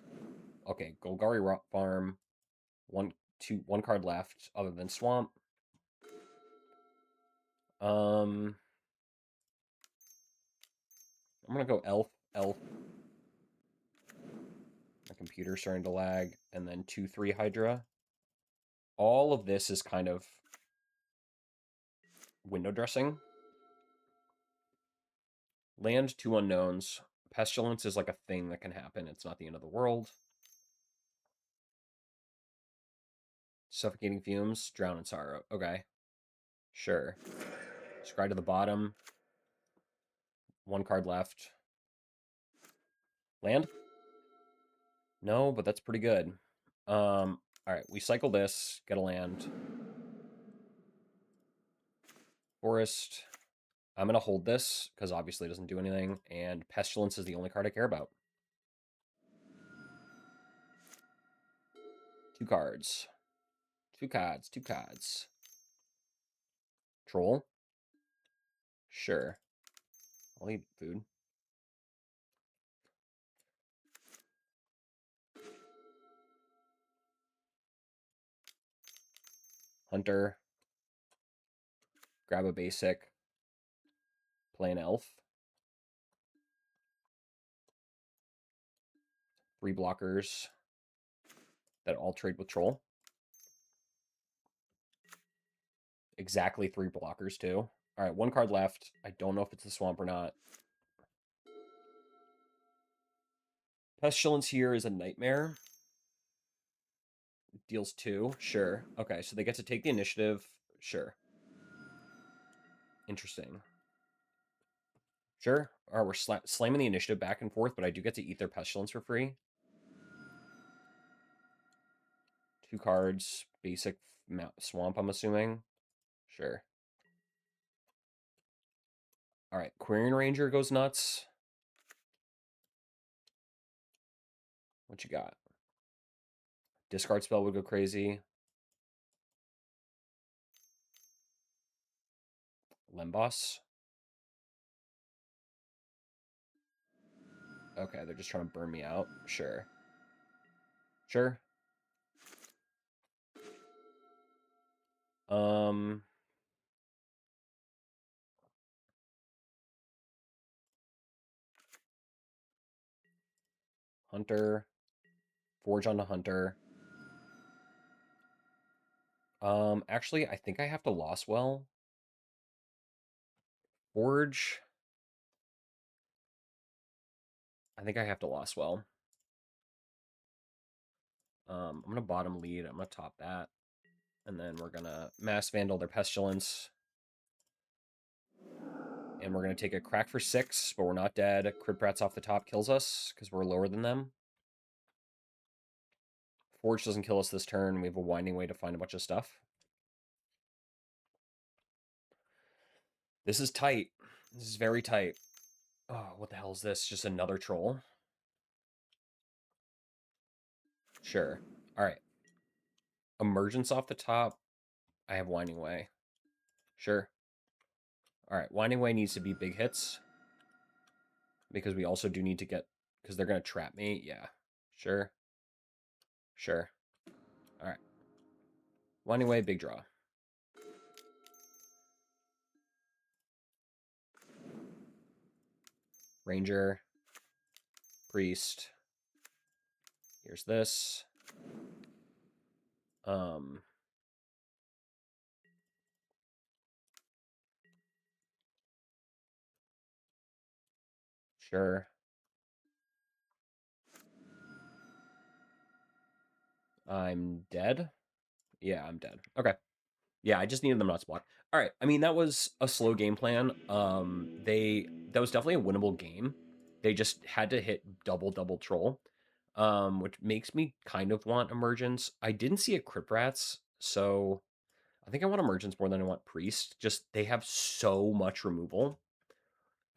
Okay, Golgari Farm. 1 card left other than Swamp. I'm gonna go Elf. My computer's starting to lag, and then 2/3 Hydra. All of this is kind of window dressing. Land 2 unknowns. Pestilence is like a thing that can happen. It's not the end of the world. Suffocating Fumes. Drown in Sorrow. Okay. Sure. Scry to the bottom. 1 card left. Land? No, but that's pretty good. All right, we cycle this, get a land. Forest. I'm gonna hold this, because obviously it doesn't do anything, and Pestilence is the only card I care about. 2 cards. 2 cards, 2 cards. Troll? Sure. I'll eat food. Hunter. Grab a basic. Play an elf. 3 blockers that all trade with troll. Exactly 3 blockers, too. All right, 1 card left. I don't know if it's the swamp or not. Pestilence here is a nightmare. Deals 2. Sure. Okay, so they get to take the initiative. Sure. Interesting. Sure. All right, we're slamming the initiative back and forth, but I do get to eat their Pestilence for free. 2 cards. Basic swamp, I'm assuming. Sure. All right, Quirion Ranger goes nuts. What you got? Discard spell would go crazy. Lembos. Okay, they're just trying to burn me out. Sure. Sure. Um. Hunter. Forge on the Hunter. Actually, I think I have to Lost Well. Forge. I think I have to Lost Well. I'm gonna bottom lead. I'm gonna top that. And then we're gonna Mass Vandal their Pestilence. And we're gonna take a crack for 6, but we're not dead. Crit Brats off the top kills us, because we're lower than them. Forge doesn't kill us this turn. We have a winding way to find a bunch of stuff. This is tight. This is very tight. Oh, what the hell is this? Just another troll? Sure. All right. Emergence off the top. I have Winding Way. Sure. All right. Winding Way needs to be big hits. Because we also do need to get... Because they're going to trap me. Yeah. Sure. Sure. All right. Winding Way, big draw. Ranger. Priest. Here's this. Sure. I'm dead? Yeah, I'm dead. Okay. Yeah, I just needed them not to block. All right. I mean, that was a slow game plan. That was definitely a winnable game. They just had to hit double troll, which makes me kind of want Emergence. I didn't see a Crit Rats, so I think I want Emergence more than I want Priest. Just they have so much removal.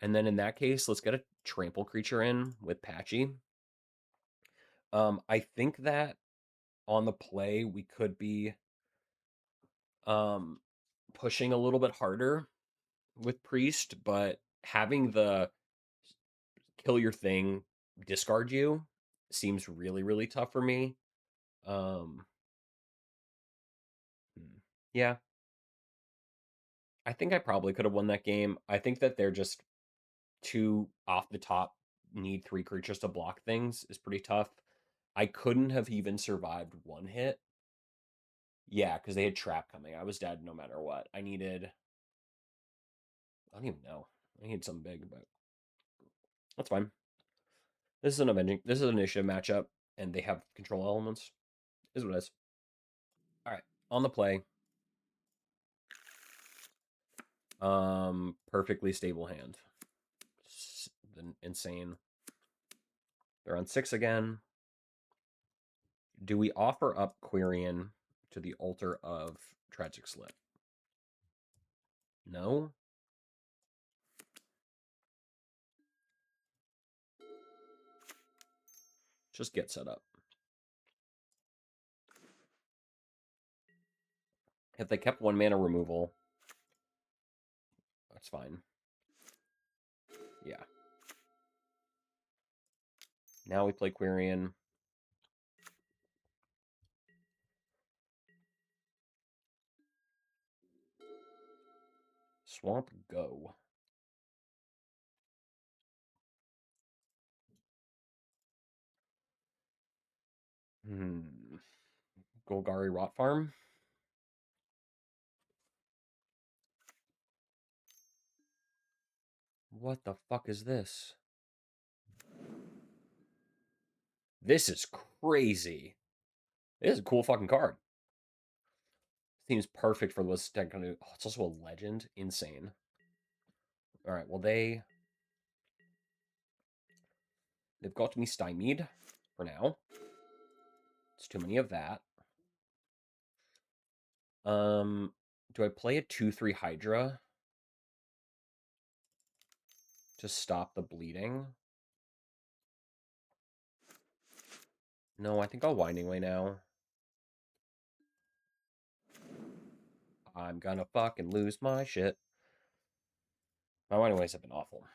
And then in that case, let's get a trample creature in with Patchy. I think that on the play we could be pushing a little bit harder with Priest, but having the kill your thing, discard you seems really, really tough for me. Um, yeah, I think I probably could have won that game. I think that they're just too off the top, need 3 creatures to block things is pretty tough. I couldn't have even survived 1 hit. Yeah, because they had trap coming. I was dead no matter what. I don't even know. I needed something big, but that's fine. This is an initiative matchup, and they have control elements. Is what it is. All right, on the play. Perfectly stable hand. Insane. They're on 6 again. Do we offer up Quirion to the altar of Tragic Slip? No? Just get set up. If they kept 1 mana removal, that's fine. Yeah. Now we play Quirion. Swamp, go. Golgari Rot Farm. What the fuck is this? This is crazy. This is a cool fucking card. Seems perfect for this deck. Oh, it's also a legend. Insane. All right, well, they've got me stymied for now. It's too many of that. Do I play a 2/3 Hydra to stop the bleeding? No, I think I'll Winding Way now. I'm gonna fucking lose my shit. My Winding Ways have been awful.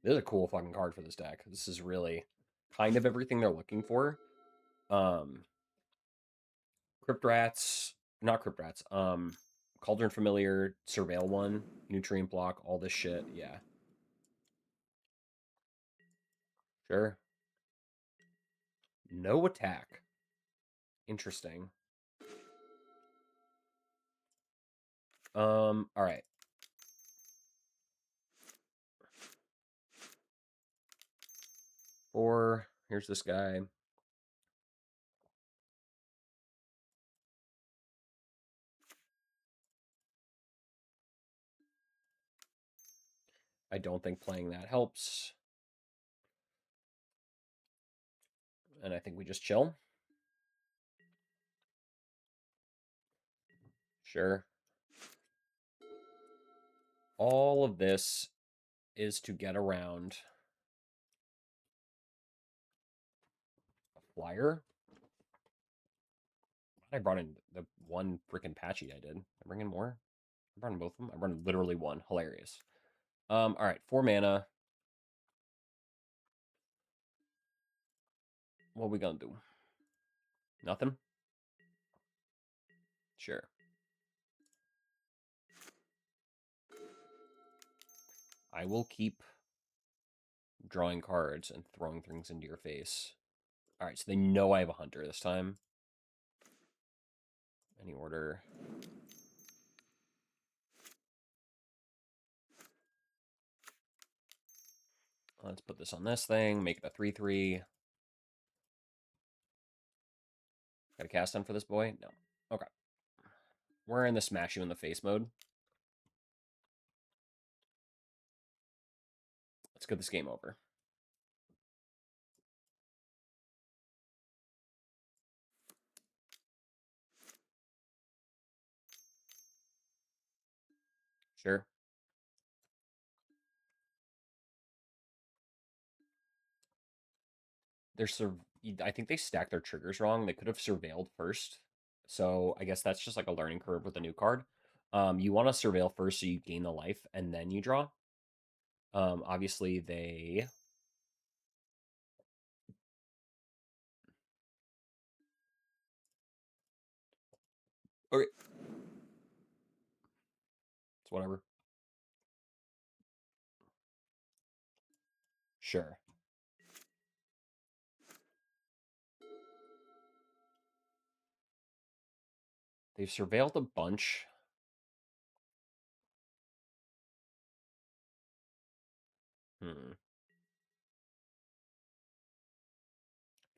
This is a cool fucking card for this deck. This is really kind of everything they're looking for. Crypt Rats, not Crypt Rats. Cauldron Familiar, Surveil 1, Nutrient Block, all this shit. Yeah. Sure. No attack. Interesting. All right. Here's this guy. I don't think playing that helps. And I think we just chill. Sure. All of this is to get around a flyer. I brought in the one freaking patchy I did. I bring in more? I brought in both of them. I brought in literally one. Hilarious. All right, 4 mana. What are we gonna do? Nothing? Sure. I will keep drawing cards and throwing things into your face. All right, so they know I have a hunter this time. Any order. Let's put this on this thing, make it a 3/3. Got a cast on for this boy? No. Okay. We're in the smash you in the face mode. Let's get this game over. Sure. I think they stacked their triggers wrong. They could have surveilled first. So I guess that's just like a learning curve with a new card. You want to surveil first so you gain the life and then you draw. Obviously they okay. It's whatever. Sure. They've surveilled a bunch.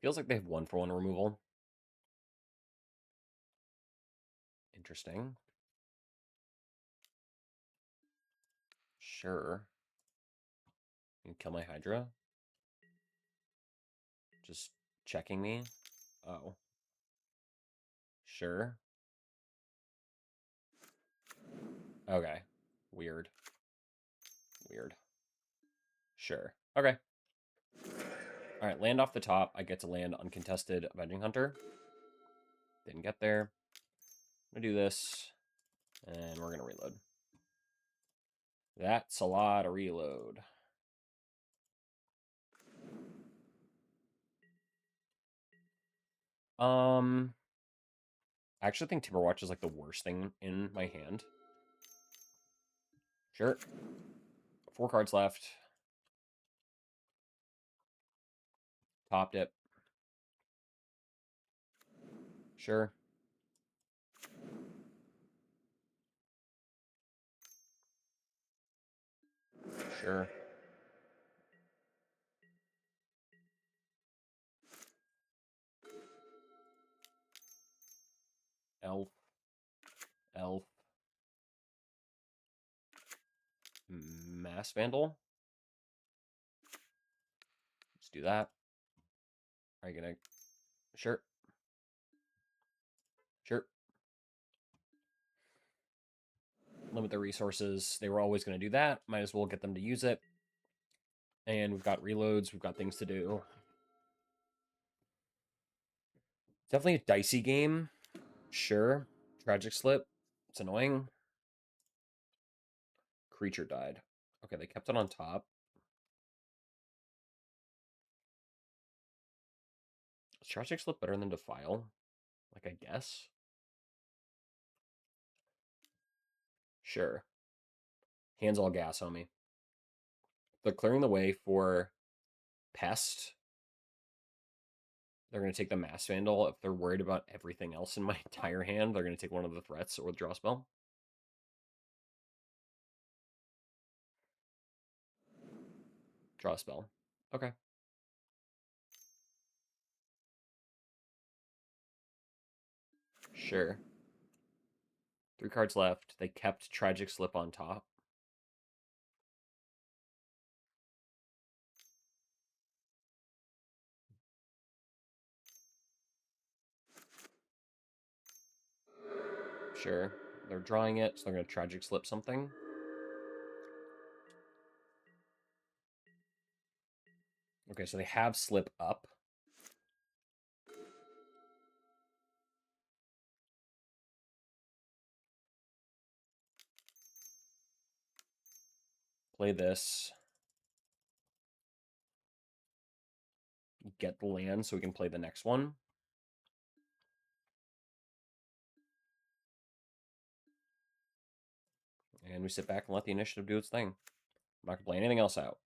Feels like they have 1/1 removal. Interesting. Sure. You kill my Hydra. Just checking me. Oh. Sure. Okay. Weird. Weird. Sure. Okay. All right, land off the top. I get to land uncontested Avenging Hunter. Didn't get there. I'm going to do this, and we're going to reload. That's a lot of reload. I actually think Timberwatch is like the worst thing in my hand. Sure. 4 cards left. Topped it. Sure. Sure. Elf. Elf. Mass Vandal. Let's do that. Are you gonna... Sure. Sure. Limit their resources. They were always going to do that. Might as well get them to use it. And we've got reloads. We've got things to do. Definitely a dicey game. Sure. Tragic Slip. It's annoying. Creature died. Okay, they kept it on top. Is Tragic Slip better than Defile? Like, I guess? Sure. Hands all gas, homie. They're clearing the way for Pest. They're going to take the Mass Vandal. If they're worried about everything else in my entire hand, they're going to take one of the threats or draw a spell. Draw a spell. Okay. Sure. 3 cards left. They kept Tragic Slip on top. Sure. They're drawing it, so they're going to Tragic Slip something. Okay, so they have Slip up. Play this. Get the land so we can play the next one. And we sit back and let the initiative do its thing. I'm not going to play anything else out.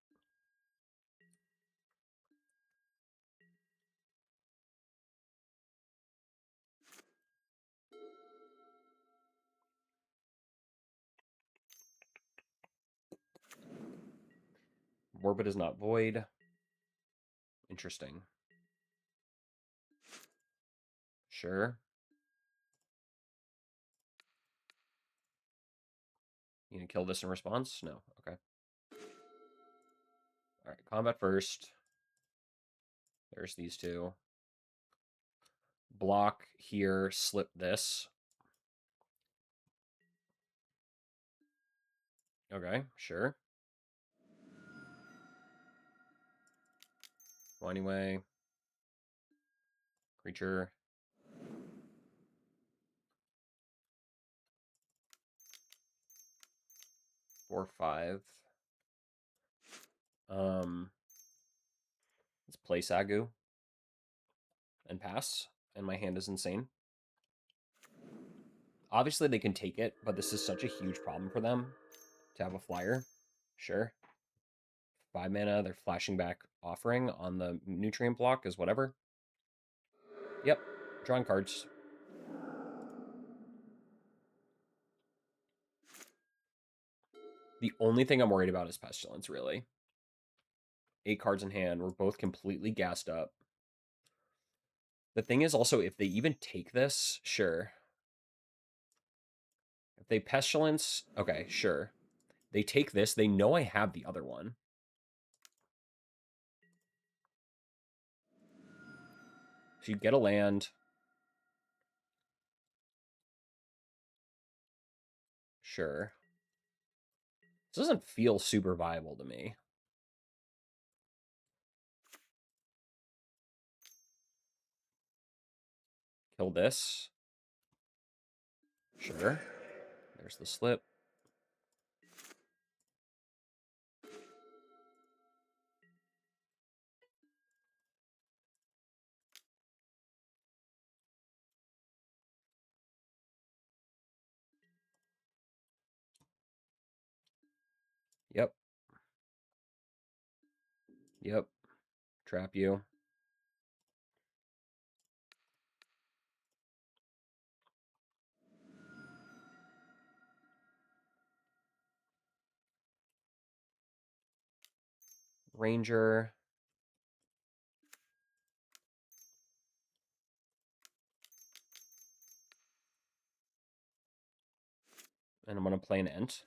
Morbid is not void. Interesting. Sure. You gonna kill this in response? No. Okay. All right. Combat first. There's these two. Block here. Slip this. Okay. Sure. Well, anyway. Creature. 4/5. Let's play Sagu and pass. And my hand is insane. Obviously, they can take it, but this is such a huge problem for them to have a flyer. Sure. 5 mana, they're flashing back Offering on the nutrient block is whatever. Yep. Drawing cards. The only thing I'm worried about is Pestilence, really. 8 cards in hand. We're both completely gassed up. The thing is also, if they even take this, sure. If they Pestilence, okay, sure. They take this, they know I have the other one. So you get a land. Sure. This doesn't feel super viable to me. Kill this. Sure. There's the slip. Yep. Yep. Trap you. Ranger. And I'm going to play an Ent.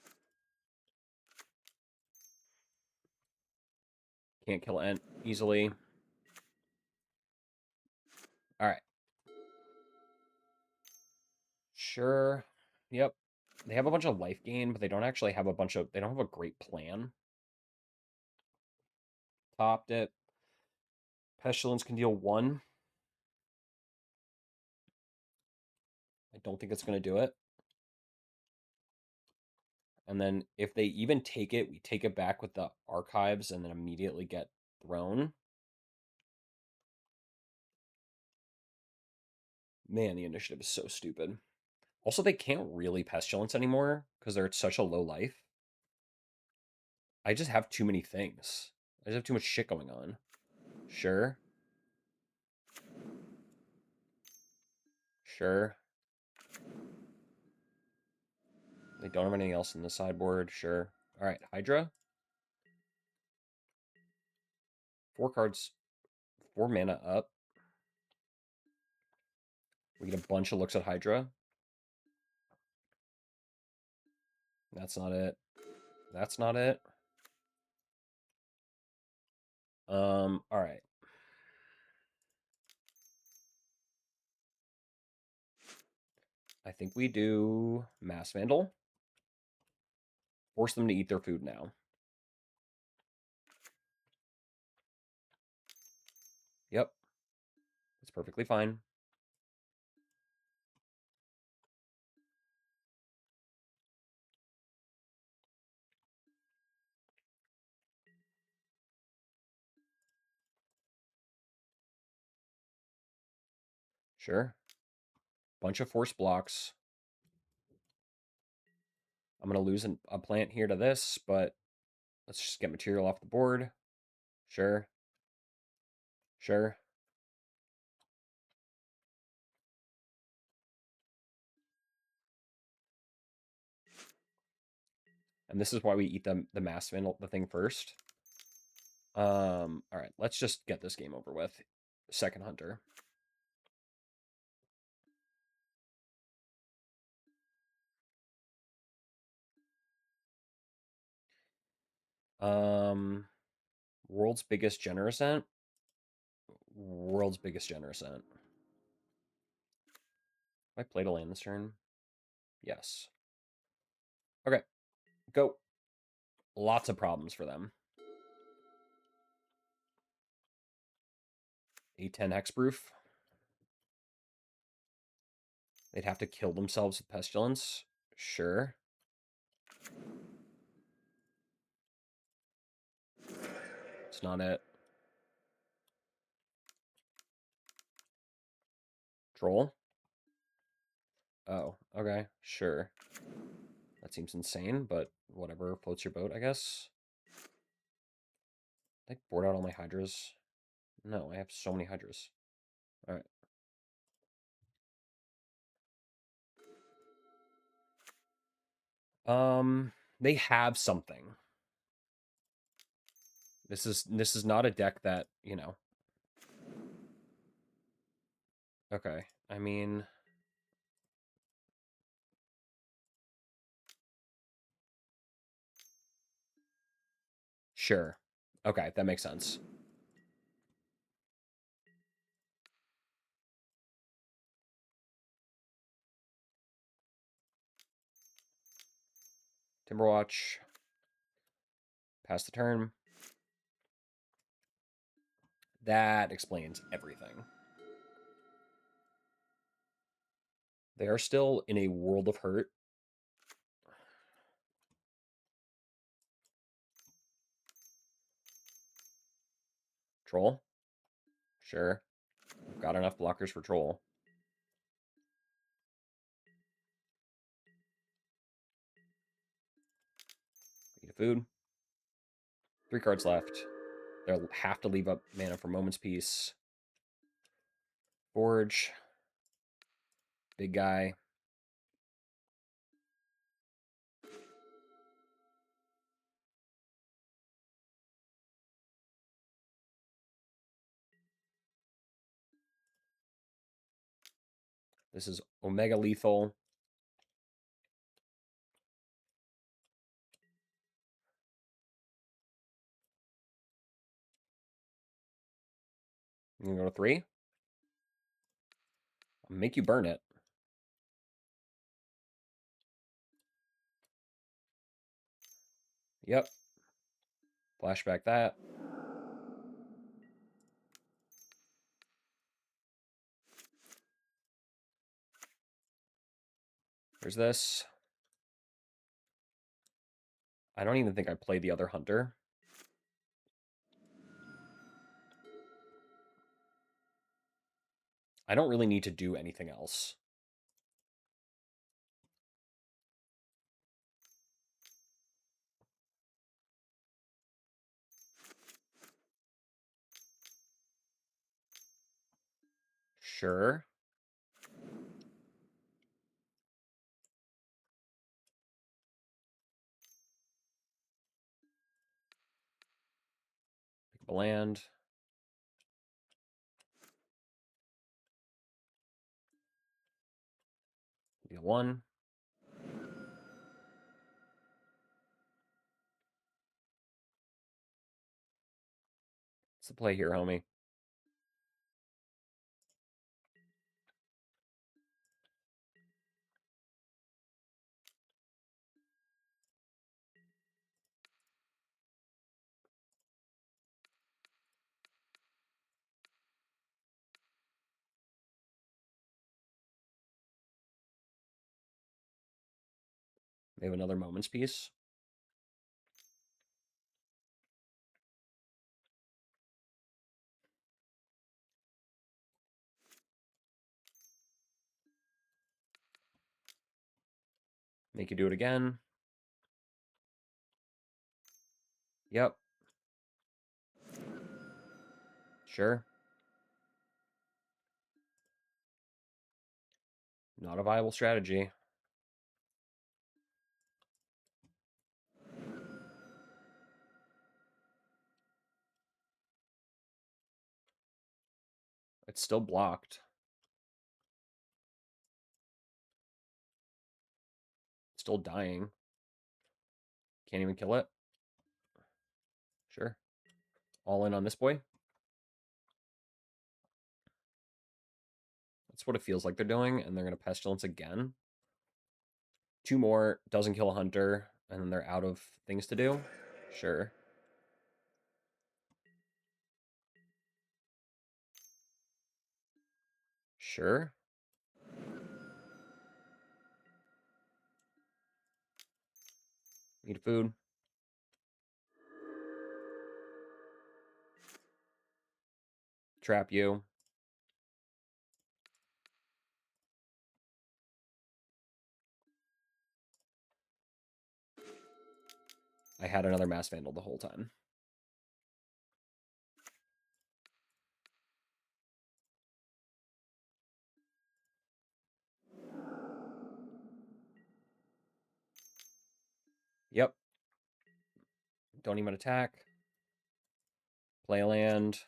Can't kill Ent easily. All right. Sure. Yep. They have a bunch of life gain, but they don't actually have a bunch of... They don't have a great plan. Topped it. Pestilence can deal 1. I don't think it's going to do it. And then if they even take it, we take it back with the archives and then immediately get thrown. Man, the initiative is so stupid. Also, they can't really Pestilence anymore because they're at such a low life. I just have too many things. I just have too much shit going on. Sure. Sure. They don't have anything else in the sideboard. Sure. All right, Hydra. 4 cards. 4 mana up. We get a bunch of looks at Hydra. That's not it. That's not it. All right. I think we do Mass Vandal. Force them to eat their food now. Yep. It's perfectly fine. Sure. Bunch of force blocks. I'm going to lose a plant here to this, but let's just get material off the board. Sure. Sure. And this is why we eat the Mass Vandal, the thing first. All right, let's just get this game over with. Second Hunter. World's biggest generous ent. World's biggest generous ent. Have I played a land this turn? Yes. Okay, go. Lots of problems for them. A10 hexproof. They'd have to kill themselves with pestilence. Sure. It's not it. Troll. Oh, okay, sure. That seems insane, but whatever floats your boat, I guess. Did I board out all my hydras? No, I have so many hydras. All right. They have something. This is not a deck that, you know. Okay. I mean, sure. Okay, that makes sense. Timberwatch. Pass the turn. That explains everything. They are still in a world of hurt. Troll? Sure. I've got enough blockers for Troll. Eat a food. 3 cards left. They'll have to leave up mana for Moment's Peace. Forge. Big guy. This is Omega Lethal. I'm going to go to 3. I'll make you burn it. Yep. Flashback that. There's this. I don't even think I played the other Hunter. I don't really need to do anything else. Sure. Pick up a land. Deal 1. What's the play here, homie? They have another Moment's Peace. Make you do it again. Yep. Sure. Not a viable strategy. It's still blocked. Still dying. Can't even kill it. Sure. All in on this boy. That's what it feels like they're doing, and they're going to Pestilence again. 2 more, doesn't kill a Hunter, and then they're out of things to do. Sure. Sure. Eat food. Trap you. I had another Mass Vandal the whole time. Yep. Don't even attack. Play a land.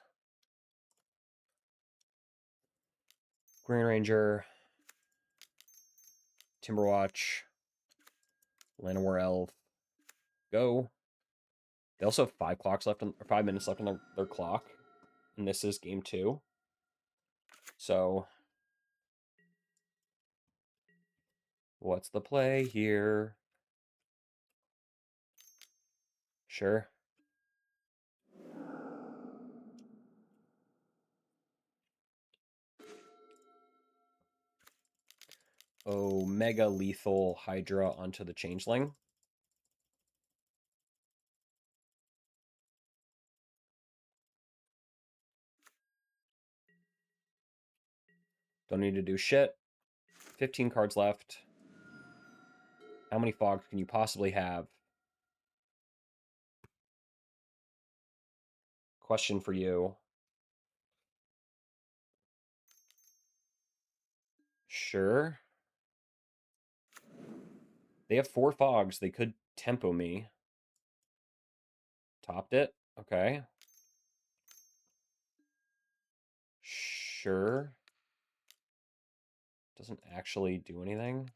Green Ranger. Timberwatch. Llanowar Elf. Go. They also have 5 clocks left on, or 5 minutes left on their clock. And this is game 2. So what's the play here? Sure. Oh, mega lethal Hydra onto the Changeling. Don't need to do shit. 15 cards left. How many fogs can you possibly have? Question for you. Sure. They have 4 fogs. They could tempo me. Topped it. Okay. Sure. Doesn't actually do anything.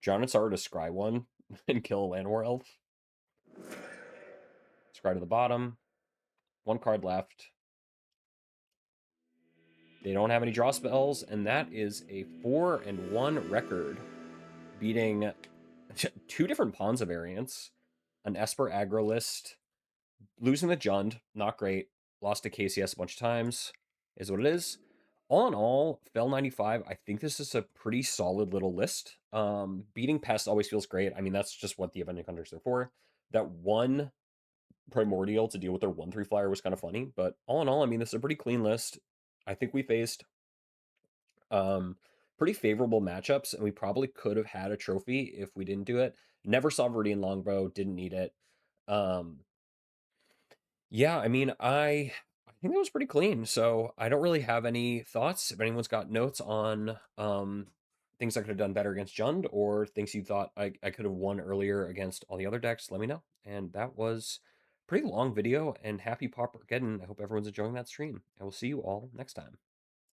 John and Sar to scry one and kill a Land War Elf. Scry to the bottom. 1 card left. They don't have any draw spells, and that is a 4-1 record, beating 2 different Ponza variants, an Esper aggro list, losing the Jund, not great. Lost to KCS a bunch of times, is what it is. All in all, Fel 95, I think this is a pretty solid little list. Beating Pest always feels great. I mean, that's just what the Avenging Hunters are for. That one Primordial to deal with their 1/3 flyer was kind of funny, but all in all, I mean, this is a pretty clean list. I think we faced pretty favorable matchups, and we probably could have had a trophy if we didn't do it. Never saw Viridian Longbow, didn't need it. Um, yeah, I mean, I think that was pretty clean. So I don't really have any thoughts. If anyone's got notes on things I could have done better against Jund, or things you thought I could have won earlier against all the other decks, let me know. And that was a pretty long video, and happy Paupergeddon. I hope everyone's enjoying that stream. I will see you all next time.